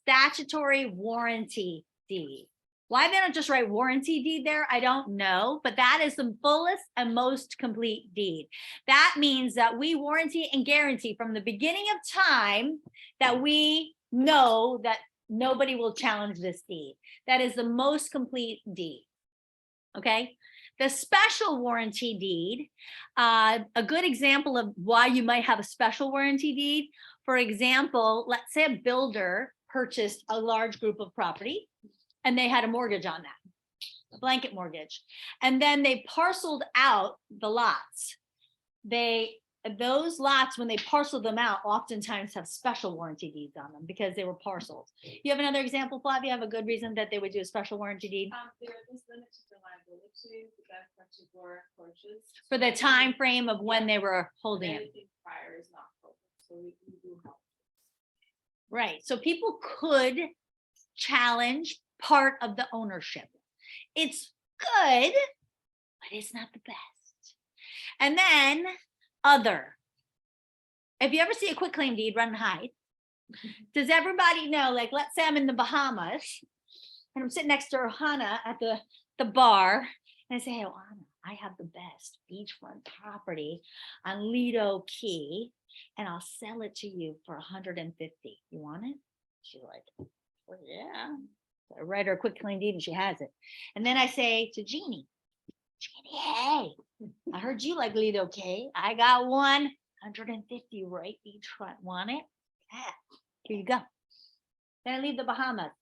statutory warranty deed. Why they don't just write warranty deed there, I don't know, but that is the fullest and most complete deed. That means that we warranty and guarantee from the beginning of time that we know that nobody will challenge this deed. That is the most complete deed, okay? The special warranty deed, a good example of why you might have a special warranty deed. For example, let's say a builder purchased a large group of property and they had a mortgage on that, a blanket mortgage. And then they parceled out the lots. Those lots, when they parcel them out, oftentimes have special warranty deeds on them because they were parceled. You have another example, Flavia? You have a good reason that they would do a special warranty deed? There is limited to liability for that particular purchase. For the time frame of when they were holding it. Anything prior is not covered, so we do help. Right. So people could challenge part of the ownership. It's good, but it's not the best. And then other. If you ever see a quitclaim deed, run and hide. Does everybody know, like, let's say I'm in the Bahamas and I'm sitting next to Ohana at the bar and I say, hey, Ohana, I have the best beachfront property on Lido Key, and I'll sell it to you for 150. You want it? She's like, well, yeah. So I write her a quick claim deed and she has it. And then I say to Jeannie, hey, I heard you like Lido Key. I got 150 right beachfront. Want it? Yeah. Here you go. Then I leave the Bahamas.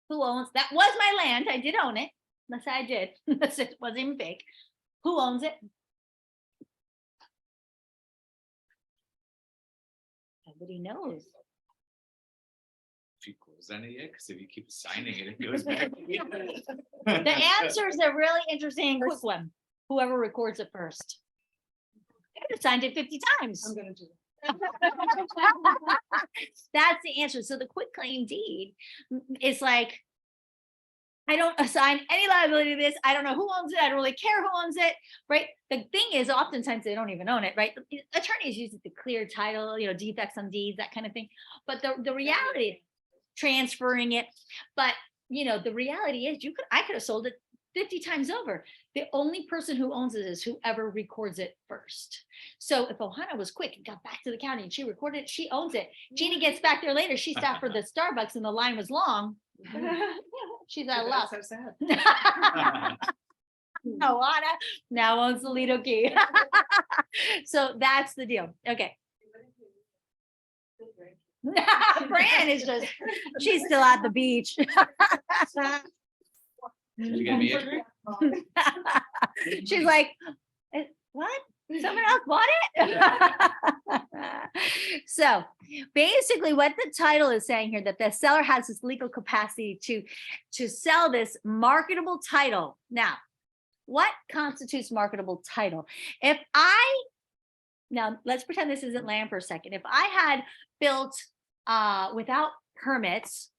Who owns that? Was my land. I did own it. Unless I did. Unless it wasn't even big. Who owns it? Nobody knows. If you close on it yet, because if you keep signing it, it goes back. The answer is a really interesting quick one. Whoever records it first. I could have signed it 50 times. I'm gonna do it. That's the answer. So the quick claim deed is like, I don't assign any liability to this. I don't know who owns it. I don't really care who owns it, right? The thing is, oftentimes they don't even own it, right? Attorneys use it to clear title, defects on deeds, that kind of thing. But the reality, transferring it. But the reality is, I could have sold it 50 times over. The only person who owns it is whoever records it first. So if Ohana was quick and got back to the county and she recorded it, she owns it. Jeannie gets back there later. She stopped for the Starbucks and the line was long. She's out of luck. So sad. Ohana now owns the Lido Key. So that's the deal. Okay. Fran is just, she's still at the beach. Did you get me? She's like, what? Someone else bought it? So basically what the title is saying here, that the seller has this legal capacity to sell this marketable title. Now, what constitutes marketable title? Now let's pretend this isn't land for a second. If I had built without permits,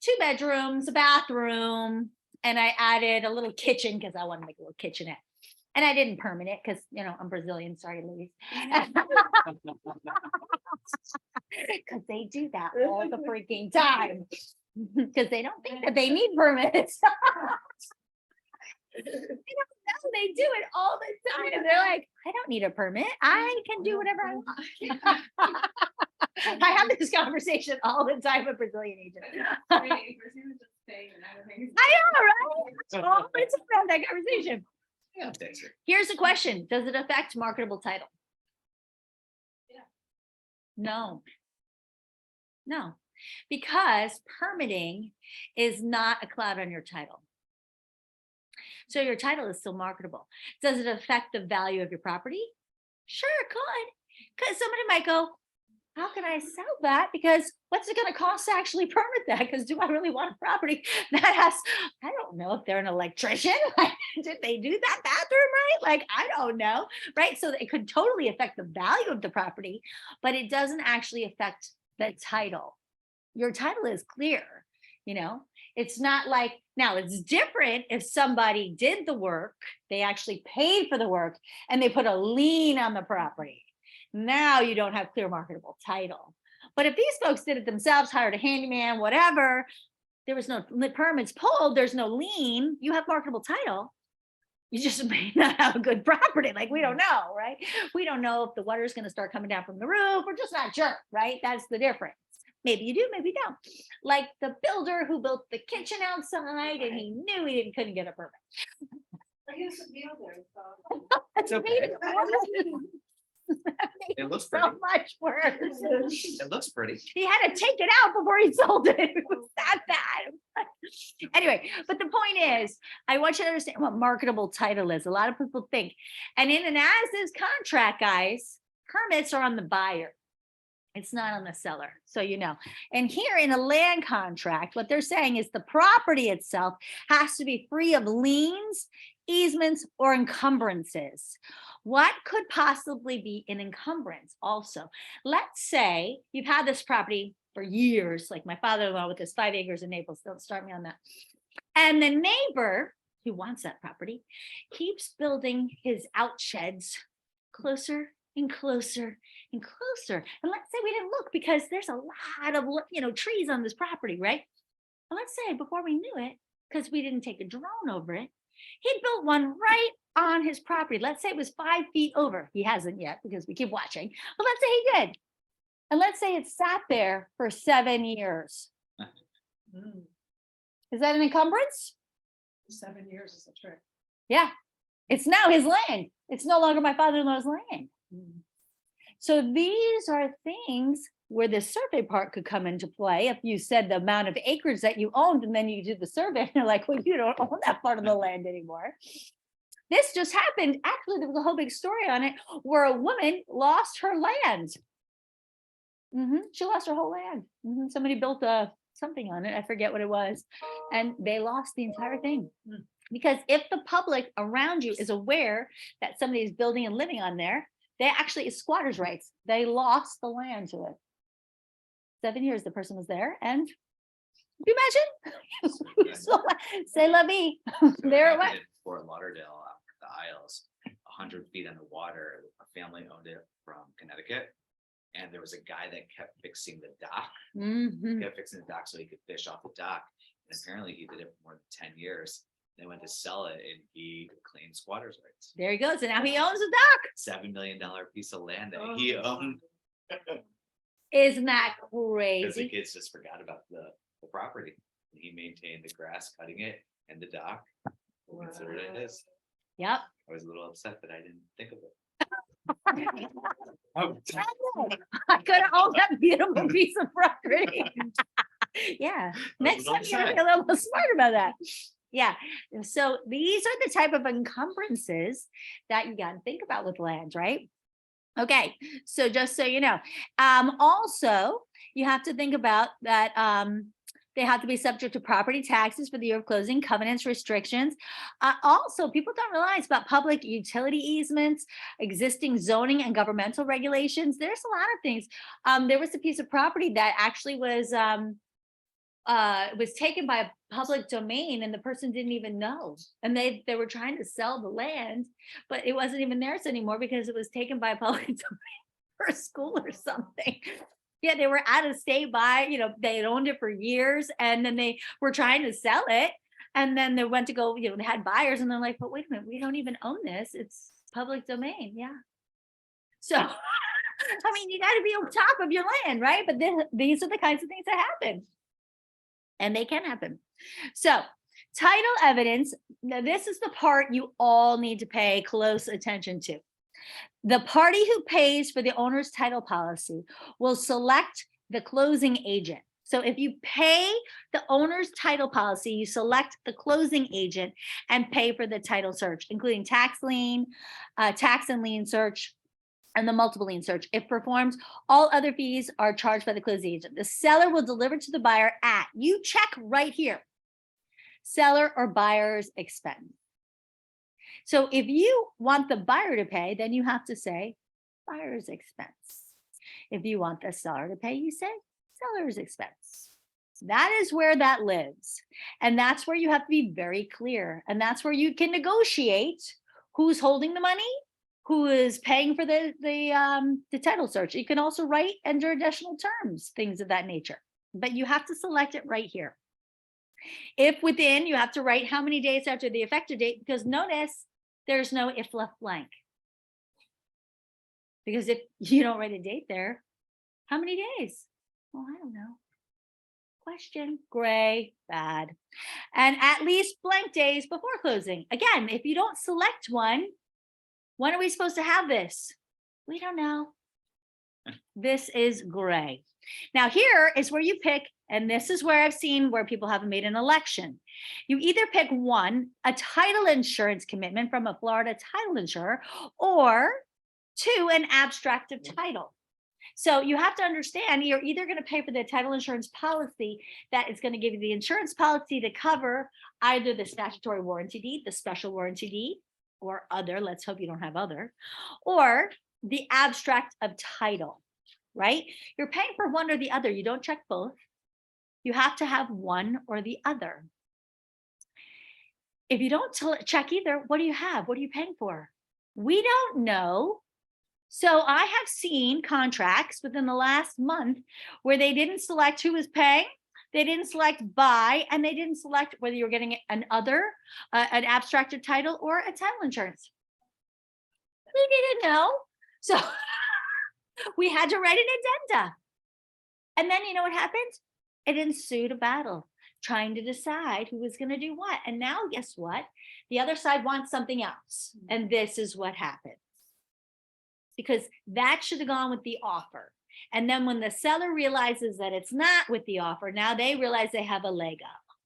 2 bedrooms, a bathroom, and I added a little kitchen because I want to make a little kitchenette. And I didn't permit it because, I'm Brazilian. Sorry, ladies. Because they do that all the freaking time. Because they don't think that they need permits. They do it all the time. They're like, I don't need a permit. I can do whatever I want. I have this conversation all the time with Brazilian agents. I know, right? All the time I have that conversation. Yeah, thanks. Here's the question. Does it affect marketable title? Yeah. No, because permitting is not a cloud on your title. So your title is still marketable. Does it affect the value of your property? Sure, it could. Because somebody might go, how can I sell that? Because what's it going to cost to actually permit that? Because do I really want a property that has, I don't know if they're an electrician. Did they do that bathroom right? Like, I don't know, right? So it could totally affect the value of the property, but it doesn't actually affect the title. Your title is clear, It's not like, now it's different if somebody did the work, they actually paid for the work, and they put a lien on the property. Now you don't have clear marketable title. But if these folks did it themselves, hired a handyman, whatever, there was no permits pulled, there's no lien, you have marketable title. You just may not have a good property. Like, we don't know, right? We don't know if the water is going to start coming down from the roof. We're just not sure, right? That's the difference. Maybe you do, maybe you don't. Like the builder who built the kitchen outside and he knew he couldn't get a permit. I used to be over, so. That's okay. It It looks so pretty. much worse. It looks pretty. He had to take it out before he sold it. It was that bad. Anyway, but the point is, I want you to understand what marketable title is. A lot of people think, and in an as-is contract, guys, permits are on the buyer. It's not on the seller. So, and here in a land contract, what they're saying is the property itself has to be free of liens, easements, or encumbrances. What could possibly be an encumbrance also? Let's say you've had this property for years, like my father-in-law with his 5 acres in Naples. Don't start me on that. And the neighbor who wants that property keeps building his outsheds closer and closer and closer. And let's say we didn't look because there's a lot of, trees on this property, right? And let's say before we knew it, because we didn't take a drone over it, He built one right on his property. Let's say it was 5 feet over. He hasn't yet because we keep watching, but let's say he did. And let's say it sat there for 7 years. Is that an encumbrance? 7 years is a trick. Yeah, it's now his land. It's no longer my father-in-law's land. So these are things where the survey part could come into play. If you said the amount of acres that you owned, and then you do the survey, and you're like, well, you don't own that part of the land anymore. This just happened. Actually, there was a whole big story on it where a woman lost her land. She lost her whole land. Somebody built something on it. I forget what it was. And they lost the entire thing. Because if the public around you is aware that somebody is building and living on there, they actually, it's squatters' rights. They lost the land to it. 7 years the person was there, and can you imagine? So, say la vie. There it went. In Fort Lauderdale, the Isles, 100 feet on the water, a family owned it from Connecticut. And there was a guy that kept fixing the dock. Kept fixing the dock so he could fish off the dock. And apparently he did it for more than 10 years. They went to sell it and he claimed squatters' rights. There he goes. And now he owns a dock. $7 million piece of land that he owned. Isn't that Because the crazy? kids just forgot about the property. And he maintained the grass, cutting it, and the dock. Considered it his. Yep. I was a little upset that I didn't think of it. I could have owned that beautiful piece of property. Yeah. Next time you gotta be a little more smart about that. Yeah. So these are the type of encumbrances that you got to think about with land, right? Okay. So just so you know, also you have to think about that. They have to be subject to property taxes for the year of closing, covenants, restrictions. Also, people don't realize about public utility easements, existing zoning and governmental regulations. There's a lot of things. There was a piece of property that actually was taken by a public domain, and the person didn't even know. And they were trying to sell the land, but it wasn't even theirs anymore because it was taken by a public domain for a school or something. Yeah, they were out of state by, they had owned it for years, and then they were trying to sell it. And then they went to go, they had buyers, and they're like, but wait a minute, we don't even own this. It's public domain. Yeah. So, I mean, you got to be on top of your land, right? But these are the kinds of things that happen. And they can happen. So, title evidence. Now, this is the part you all need to pay close attention to. The party who pays for the owner's title policy will select the closing agent. So if you pay the owner's title policy, you select the closing agent and pay for the title search, including tax and lien search, and the multiple lien search. If performed, all other fees are charged by the closing agent. The seller will deliver to the buyer at, you check right here, seller or buyer's expense. So if you want the buyer to pay, then you have to say buyer's expense. If you want the seller to pay, you say seller's expense. That is where that lives. And that's where you have to be very clear. And that's where you can negotiate who's holding the money, who is paying for the title search. You can also write under additional terms, things of that nature. But you have to select it right here. If within, you have to write how many days after the effective date, because notice there's no if left blank. Because if you don't write a date there, how many days? Well, I don't know. Question, gray, bad. And at least blank days before closing. Again, if you don't select one, when are we supposed to have this? We don't know. This is gray. Now here is where you pick, and this is where I've seen where people haven't made an election. You either pick one, a title insurance commitment from a Florida title insurer, or two, an abstract of title. So you have to understand, you're either going to pay for the title insurance policy that is going to give you the insurance policy to cover either the statutory warranty deed, the special warranty deed, or other, let's hope you don't have other, or the abstract of title, right? You're paying for one or the other. You don't check both. You have to have one or the other. If you don't check either, what do you have? What are you paying for? We don't know. So I have seen contracts within the last month where they didn't select who was paying. They didn't select buy, and they didn't select whether you're getting an abstracted title or a title insurance. We didn't know. So we had to write an addenda. And then you know what happened? It ensued a battle trying to decide who was going to do what. And now guess what? The other side wants something else. And this is what happens. Because that should have gone with the offer. And then when the seller realizes that it's not with the offer, now they realize they have a leg up.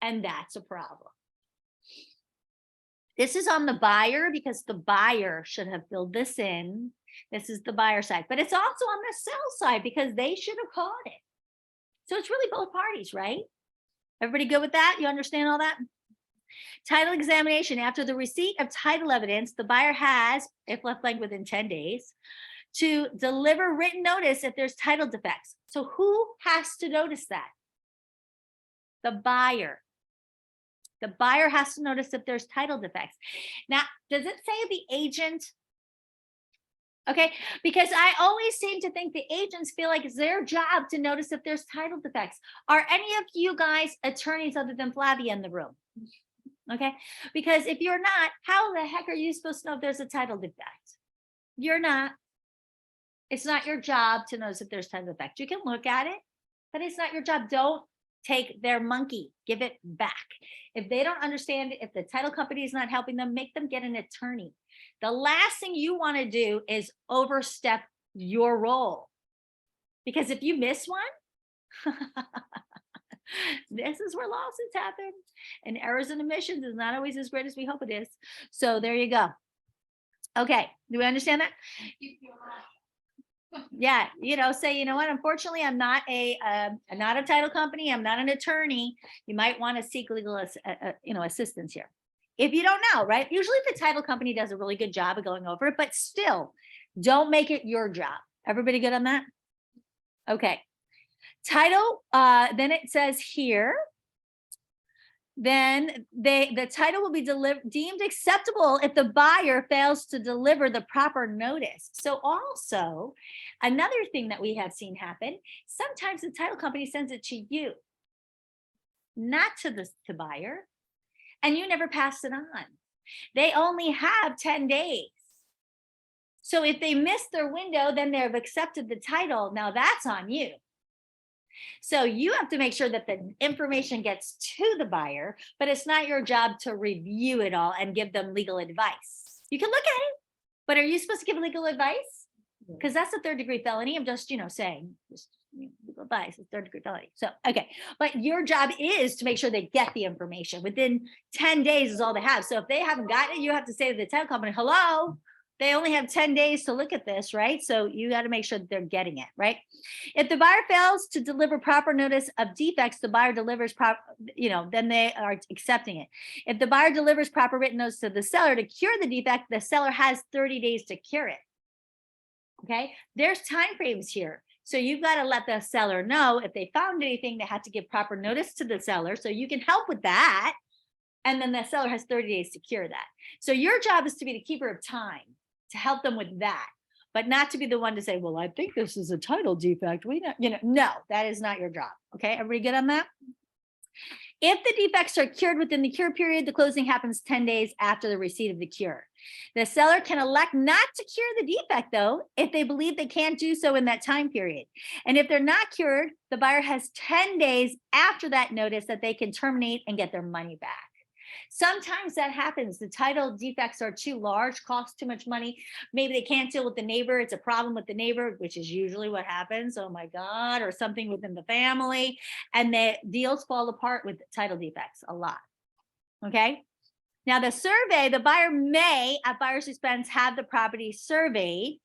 And that's a problem. This is on the buyer because the buyer should have filled this in. This is the buyer side, but it's also on the sell side because they should have caught it. So it's really both parties, right? Everybody good with that? You understand all that? Title examination. After the receipt of title evidence, the buyer has, if left blank within 10 days, to deliver written notice if there's title defects. So who has to notice that? The buyer. The buyer has to notice if there's title defects. Now, does it say the agent? Okay, because I always seem to think the agents feel like it's their job to notice if there's title defects. Are any of you guys attorneys other than Flavia in the room? Okay, because if you're not, how the heck are you supposed to know if there's a title defect? You're not. It's not your job to notice if there's title defect. You can look at it, but it's not your job. Don't take their monkey, give it back. If they don't understand it, if the title company is not helping them, make them get an attorney. The last thing you want to do is overstep your role. Because if you miss one, this is where lawsuits happen. And errors and omissions is not always as great as we hope it is. So there you go. Okay, do we understand that? Yeah, say, you know what, unfortunately, I'm not a title company. I'm not an attorney. You might want to seek legal, assistance here. If you don't know, right? Usually the title company does a really good job of going over it, but still don't make it your job. Everybody good on that? Okay. Title, then it says here, then the title will be deemed acceptable if the buyer fails to deliver the proper notice. So also another thing that we have seen happen, sometimes the title company sends it to you, not to the buyer, and you never pass it on. They only have 10 days. So if they miss their window, then they've accepted the title. Now that's on you. So you have to make sure that the information gets to the buyer, but it's not your job to review it all and give them legal advice. You can look at it, but are you supposed to give legal advice? Because that's a 3rd-degree felony. I'm just, saying, legal advice is 3rd-degree felony. So, okay. But your job is to make sure they get the information. Within 10 days is all they have. So if they haven't gotten it, you have to say to the title company, hello, they only have 10 days to look at this, right? So you got to make sure that they're getting it, right? If the buyer fails to deliver proper notice of defects, the buyer delivers then they are accepting it. If the buyer delivers proper written notice to the seller to cure the defect, the seller has 30 days to cure it. Okay, there's time frames here. So you've got to let the seller know if they found anything, they had to give proper notice to the seller. So you can help with that. And then the seller has 30 days to cure that. So your job is to be the keeper of time, to help them with that, but not to be the one to say, well, I think this is a title defect. No, that is not your job. Okay, everybody good on that? If the defects are cured within the cure period, the closing happens 10 days after the receipt of the cure. The seller can elect not to cure the defect, though, if they believe they can't do so in that time period. And if they're not cured, the buyer has 10 days after that notice that they can terminate and get their money back. Sometimes that happens. The title defects are too large, cost too much money. Maybe they can't deal with the neighbor. It's a problem with the neighbor, which is usually what happens. Oh my God, or something within the family. And the deals fall apart with title defects a lot. Okay. Now the survey, the buyer may, at buyer's expense, have the property surveyed,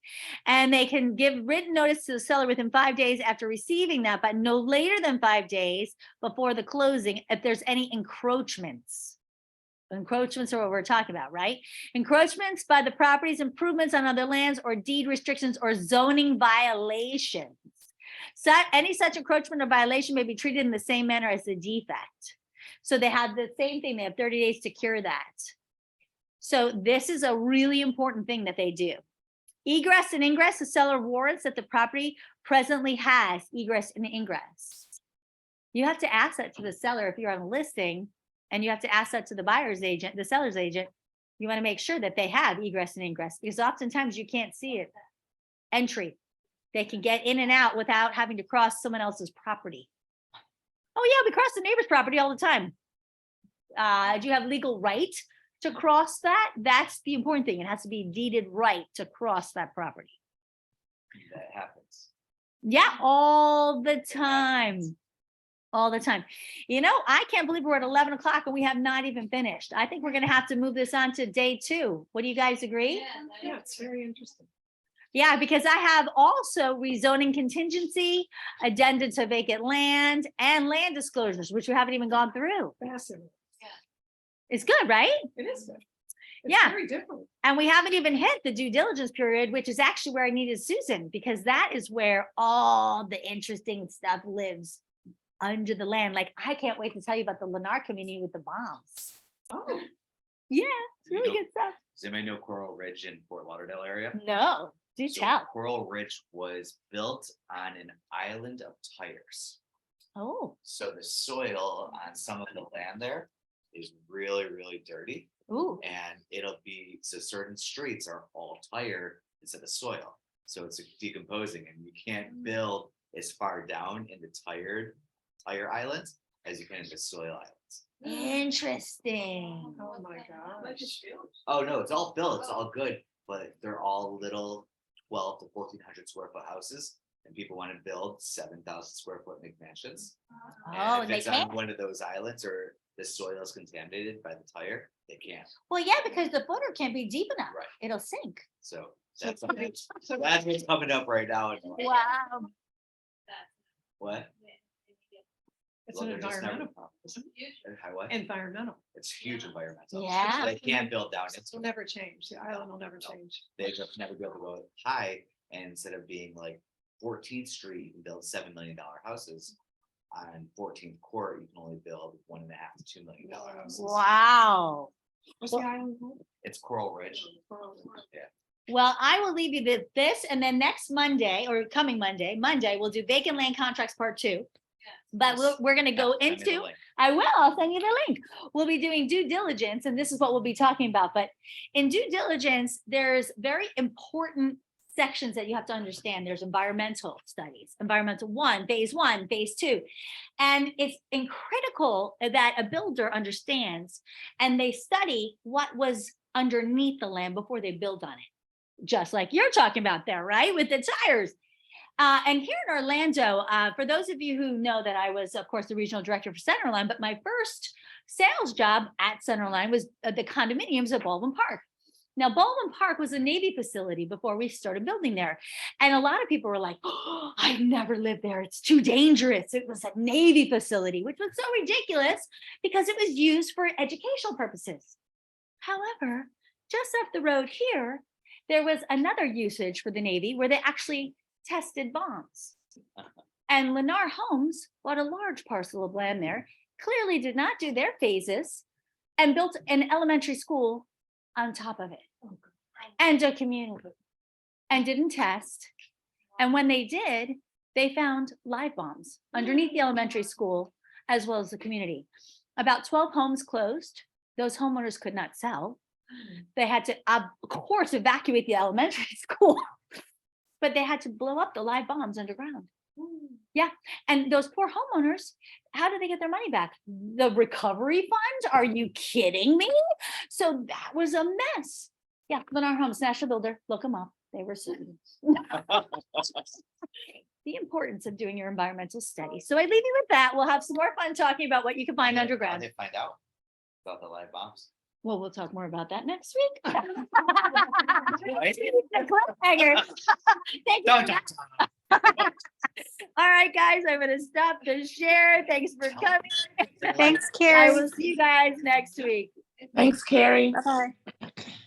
and they can give written notice to the seller within 5 days after receiving that, but no later than 5 days before the closing if there's any encroachments. Encroachments are what we're talking about, right? Encroachments by the properties, improvements on other lands, or deed restrictions or zoning violations. So any such encroachment or violation may be treated in the same manner as the defect. So they have the same thing. They have 30 days to cure that. So this is a really important thing that they do. Egress and ingress, the seller warrants that the property presently has egress and ingress. You have to ask that to the seller if you're on a listing, and you have to ask that to the buyer's agent, the seller's agent. You want to make sure that they have egress and ingress, because oftentimes you can't see it. Entry. They can get in and out without having to cross someone else's property. Oh yeah, we cross the neighbor's property all the time. Do you have legal right to cross that? That's the important thing. It has to be deeded right to cross that property. That happens. Yeah, all the time. All the time. You know, I can't believe we're at 11 o'clock and we have not even finished. I think we're going to have to move this on to day 2. What do you guys agree? Yeah, it's very interesting. Yeah, because I have also rezoning contingency, addenda to vacant land, and land disclosures, which we haven't even gone through. Fascinating. It's good, right? It is good. It's Yeah. very different. And we haven't even hit the due diligence period, which is actually where I needed Susan, because that is where all the interesting stuff lives under the land. Like, I can't wait to tell you about the Lennar community with the bombs. Oh, Yeah, it's You really know- good stuff. Does anybody know Coral Ridge in Fort Lauderdale area? No, do So tell. Coral Ridge was built on an island of tires. Oh, So the soil on some of the land there is really, really dirty. ooh, And it'll be, so certain streets are all tire instead of soil. So it's decomposing and you can't build as far down in the tire islands as you can in the soil islands. interesting. oh my gosh. Oh, no, it's all built, it's all good, but they're all little 12 to 1400 square foot houses. And people want to build 7,000 square foot McMansions. Oh, And and if they it's on can't. one of those islands or the soil is contaminated by the tire, they can't. Well, yeah, because the footer can't be deep enough. Right. It'll sink. So So that's it's- so that's what's coming up right now. Wow. What? It's Well, an they're just never- environmental, isn't it? How what? Environmental. It's huge environmental. Yeah. They can't build down It into will it. never change. The island will never change. They just never be able to go high. And instead of being like 14th Street, you can build $7 million houses. On 14th Court, you can only build $1.5 to $2 million houses. Wow. What's the island called? It's Coral Ridge. Well, I will leave you with this, and then next Monday or coming Monday, we'll do vacant land contracts part 2. But we're going to go Send me the into, link. I will, I'll send you the link. We'll be doing due diligence, and this is what we'll be talking about. But in due diligence, there's very important sections that you have to understand. There's environmental studies, environmental 1, phase 1, phase 2. And it's critical that a builder understands and they study what was underneath the land before they build on it. Just like you're talking about there, right? With the tires. And here in Orlando, for those of you who know that I was, of course, the regional director for Centerline, but my first sales job at Centerline was the condominiums at Baldwin Park. Now, Baldwin Park was a Navy facility before we started building there. And a lot of people were like, oh, I've never lived there. It's too dangerous. It was a Navy facility, which was so ridiculous because it was used for educational purposes. However, just off the road here, there was another usage for the Navy where they actually tested bombs. And Lennar Homes bought a large parcel of land there, clearly did not do their phases, and built an elementary school on top of it, and a community, and didn't test. And when they did, they found live bombs underneath the elementary school, as well as the community. About 12 homes closed. Those homeowners could not sell. They had to, of course, evacuate the elementary school, but they had to blow up the live bombs underground. Yeah. And those poor homeowners, how did they get their money back? The recovery fund? Are you kidding me? So that was a mess. Yeah. Lennar Homes, national builder, look them up. They were sued. The importance of doing your environmental study. So I leave you with that. We'll have some more fun talking about what you can find How'd underground. they find out about the live bombs? Well, we'll talk more about that next week. Right? The cliffhanger. Thank you. Dun, dun, dun. All right, guys, I'm going to stop the share. Thanks for coming. Thanks, I Carrie. will see you guys next week. Thanks, Carrie. Bye-bye.